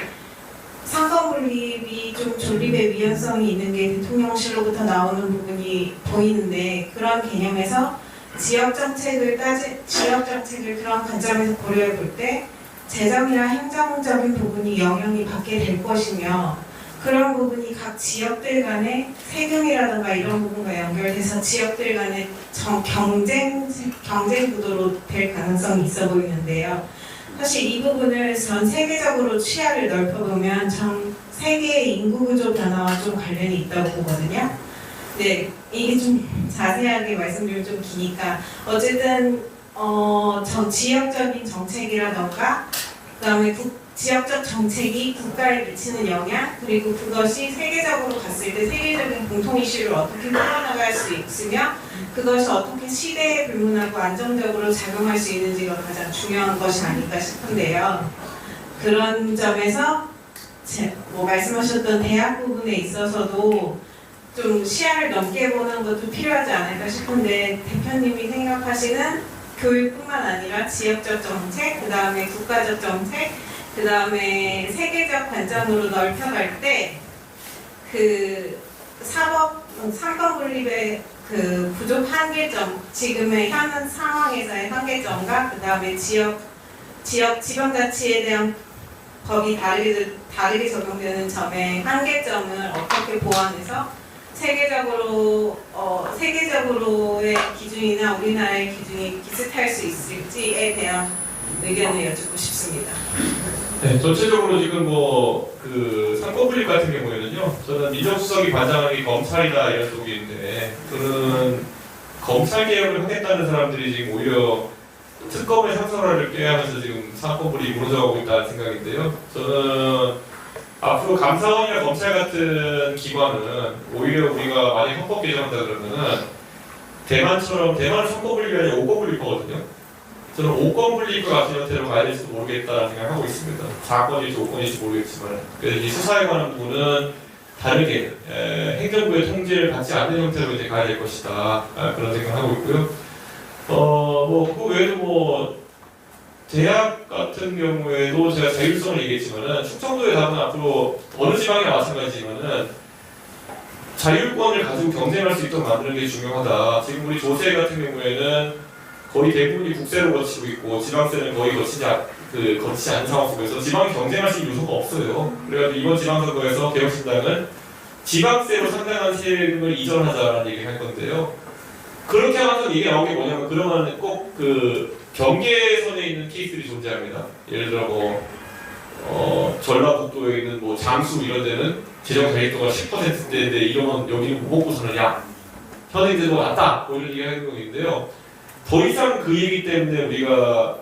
상권 분립이 좀 존립의 위헌성이 있는 게 대통령실로부터 나오는 부분이 보이는데 그런 개념에서 지역 정책을 그런 관점에서 고려해 볼 때 재정이나 행정적인 부분이 영향이 받게 될 것이며 그런 부분이 각 지역들 간의 세금이라든가 이런 부분과 연결돼서 지역들 간의 경쟁 구도로 될 가능성이 있어 보이는데요. 사실 이 부분을 전 세계적으로 시야를 넓혀보면 전 세계의 인구 구조 변화와 좀 관련이 있다고 보거든요. 네, 이게 좀 자세하게 말씀드리면 좀 기니까 어쨌든 지역적인 정책이라던가 그다음에 지역적 정책이 국가에 미치는 영향 그리고 그것이 세계적으로 갔을 때 세계적인 공통 이슈를 어떻게 풀어나갈 수 있으며 그것이 어떻게 시대에 불문하고 안정적으로 작용할 수 있는지가 가장 중요한 것이 아닐까 싶은데요. 그런 점에서 말씀하셨던 대학 부분에 있어서도 좀 시야를 넘게 보는 것도 필요하지 않을까 싶은데 대표님이 생각하시는 교육뿐만 아니라 지역적 정책, 그 다음에 국가적 정책, 그 다음에 세계적 관점으로 넓혀갈 때 그 상권 분립의 그 부족 한계점, 지금의 현 상황에서의 한계점과 그 다음에 지방자치에 대한 법이 다르게 적용되는 점의 한계점을 어떻게 보완해서 세계적으로의 기준이나 우리나라의 기준이 비슷할 수 있을지에 대한 의견을 여쭙고 싶습니다. 네, 전체적으로 지금 그 상권 분립 같은 경우에는요, 저는 민정수석이 관장하는 게 검찰이나 이런 쪽인데, 저는 검찰 개혁을 하겠다는 사람들이 지금 오히려 특검의 상설화를 꾀하면서 지금 상권 분립이 무너져가고 있다는 생각인데요. 저는 앞으로 감사원이나 검찰 같은 기관은 오히려 우리가 만약 헌법 개정한다 그러면은 대만은 상권 분립이 아니라 5권 분립하거든요. 저는 5권 분립과 같은 형태로 가야 될지도 모르겠다는 생각을 하고 있습니다. 4권일지 5권일지 모르겠지만 그래서 이 수사에 관한 부분은 다르게 행정부의 통제를 받지 않는 형태로 이제 가야 될 것이다. 그런 생각을 하고 있고요. 그 외에도 대학 같은 경우에도 제가 자율성을 얘기했지만은 충청도의 답은 앞으로 어느 지방이나 마찬가지지만은 자율권을 가지고 경쟁할 수 있도록 만드는 게 중요하다. 지금 우리 조세 같은 경우에는 거의 대부분이 국세로 거치고 있고 지방세는 거의 거치지 않은 상황 속에서 지방이 경쟁할 수 있는 요소가 없어요. 그래가지고 이번 지방선거에서 개혁신당은 지방세로 상당한 세금을 이전하자라는 얘기를 할 건데요. 그렇게 항상 얘기가 나오는 게 뭐냐면 그러면 꼭 그 경계선에 있는 케이스들이 존재합니다. 예를 들어 전라북도에 있는 장수 이런 데는 재정 대입도가 10%대인데 이러면 여기는 못 먹고 사느냐? 현행 제도가 낫다. 이런 얘기 하는 거인데요. 더 이상 그 얘기 때문에 우리가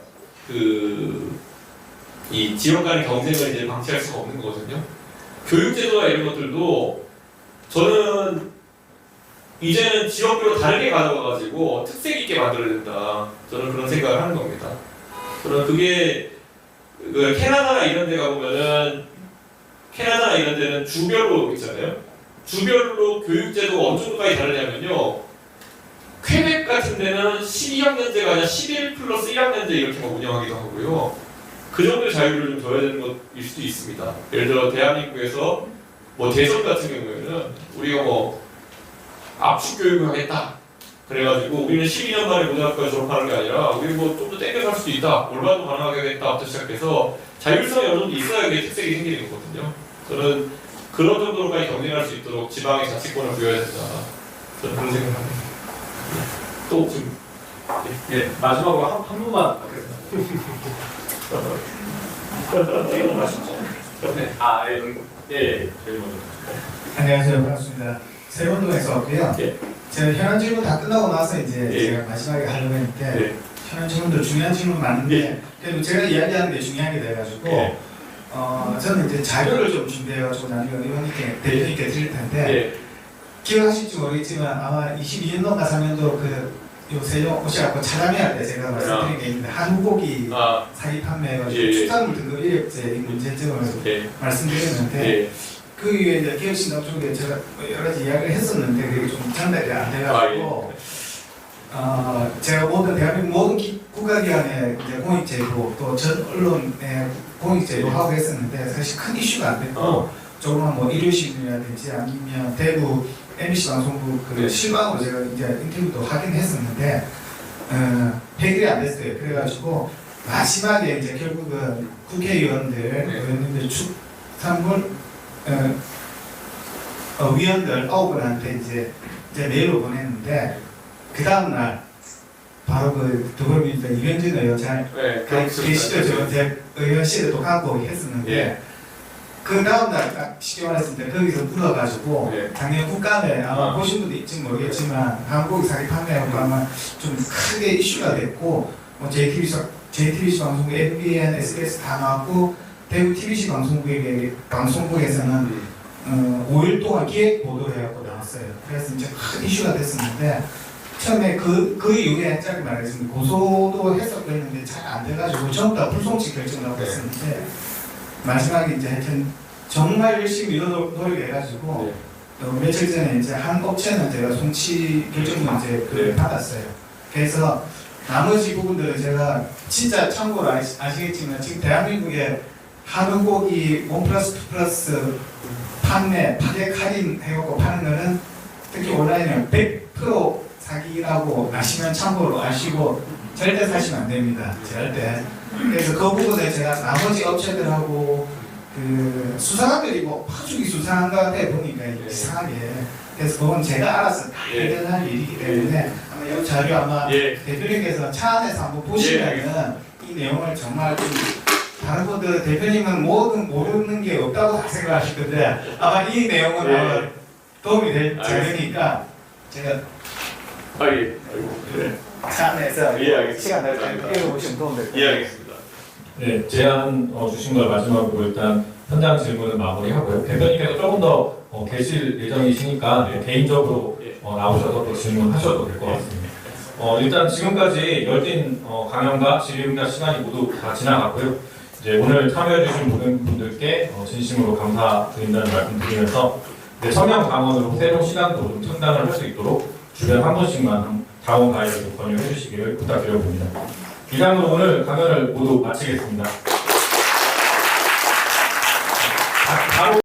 이 지역 간의 경쟁을 이제 방치할 수가 없는 거거든요. 교육제도나 이런 것들도 저는 이제는 지역별로 다르게 가져가가지고 특색 있게 만들어야 된다. 저는 그런 생각을 하는 겁니다. 저는 그게 캐나다나 이런 데 가보면은 캐나다나 이런 데는 주별로 있잖아요. 주별로 교육제도가 어느 정도까지 다르냐면요. 퀘벡 같은 데는 12학년제가 아니라 11+1학년제 이렇게만 운영하기도 하고요. 그 정도의 자유를 좀 줘야 되는 것일 수도 있습니다. 예를 들어 대한민국에서 대선 같은 경우에는 우리가 압축 교육을 하겠다. 그래가지고 우리는 12년 만에 고등학교에 졸업하는 게 아니라 우리 뭐 좀 더 땡겨갈 수도 있다, 올바도 가능하겠다부터 시작해서 자율성이 어느 정도 있어야 이게 특색이 생기는 거거든요. 저는 그런 정도로까지 경쟁할 수 있도록 지방의 자치권을 부여해야 된다. 저는 그런 생각합니다. 또 지금 예, 마지막으로 한 분만. 이거 맛있죠? 네. 아, 예, 예, 제일 먼저. 안녕하세요. 반갑습니다. 세번동에서 왔고요. 예. 제가 현안 질문 다 끝나고 나서 이제 예. 제가 마지막에 하려고 했는데 네. 현안 질문도 중요한 질문 많은데 그래도 제가 이야기하는 게 중요한 게 돼가지고 예. 저는 이제 자료를 좀 준비해가지고 나중에 의원님께 대표님께 드릴 텐데 예. 기억하실지 모르겠지만 아마 22년도인가 3년도 요 세종 오셔갖고 차량회할 때 제가 말씀드린 게 있는데 한국고기 아, 사기 판매해가지고 예. 축산물 등급 인력제 문제점을 예. 말씀드렸는데 예. 그 이후에 이제 기업신당 쪽에 제가 여러 가지 이야기를 했었는데 그게 좀 전달이 안 돼가지고 제가 대한민국 모든 국가기관의 이제 공익제도 또 전 언론의 공익제도 하고 했었는데 사실 큰 이슈가 안 됐고 조그만 뭐 일요신이라든지 아니면 대구 MBC 방송국 그 네. 실방으로 제가 이제 인터뷰도 하긴 했었는데 해결이 안 됐어요. 그래가지고 마지막에 이제 결국은 국회의원들, 의원님들 축산물 위원들 9분한테 이제 메일로 보냈는데 그 다음 날 바로 그 더불어민주당 이병진 의원 잘 네. 계시죠? 제 의원실에도 가고 했었는데 예. 그 다음 날 딱 쉽게 말했을 때 거기서 물어가지고 예. 작년 국감에 아마 보신 분도 있지 모르겠지만 한국이 사기 판매하고 아마 좀 크게 이슈가 됐고 뭐 JTBC 방송국, MBN, SBS 다 나왔고 대구 TBC 방송국에서는 5일 동안 기획 보도를 해갖고 나왔어요. 그래서 이제 큰 이슈가 됐었는데 처음에 그 이후에 짧게 말하겠습니다. 고소도 했었고 했는데 잘 안 돼가지고 전부 다 불송치 결정을 하고 있었는데 마지막에 이제 하여튼 정말 열심히 노력해가지고 며칠 전에 이제 한 업체는 제가 송치 결정문 이제 그걸 받았어요. 그래서 나머지 부분들은 제가 진짜 참고로 아시겠지만 지금 대한민국에 한우고기 1+2+ 판매, 파격 할인 해갖고 파는 거는 특히 온라인은 100% 사기라고 아시면 참고로 아시고 절대 사시면 안 됩니다. 절대. 그래서 그 부분에 제가 나머지 업체들하고 그 수사관들이 뭐 파죽이 수사한 것 같아 보니까 이상하게. 그래서 그건 제가 알아서 다 해결할 일이기 때문에 아마 이 자료 아마 대표님께서 차 안에서 한번 보시면은 이 내용을 정말 좀 다른 분들 대표님은 모르는 게 없다고 다 생각하실 건데 아마 이 내용은 아마 도움이 될 자료니까 제가 차 안에서 시간 날 때 읽어보시면 도움 될 거예요. 알겠습니다. 네, 제안 주신 걸 마지막으로 일단 현장 질문을 마무리하고요. 대표님께서 조금 더 계실 예정이시니까 개인적으로 나오셔서 또 질문하셔도 될 것 같습니다. 일단 지금까지 열띤 강연과 질의응답 시간이 모두 다 지나갔고요. 이제 오늘 참여해주신 모든 분들께 진심으로 감사드린다는 말씀 드리면서 서명 강원으로 새로운 시간도 좀 창단을 할 수 있도록 주변 한 분씩만 다운 가이드도 권유해 주시기를 부탁드려봅니다. 이상으로 오늘 강연을 모두 마치겠습니다. 바로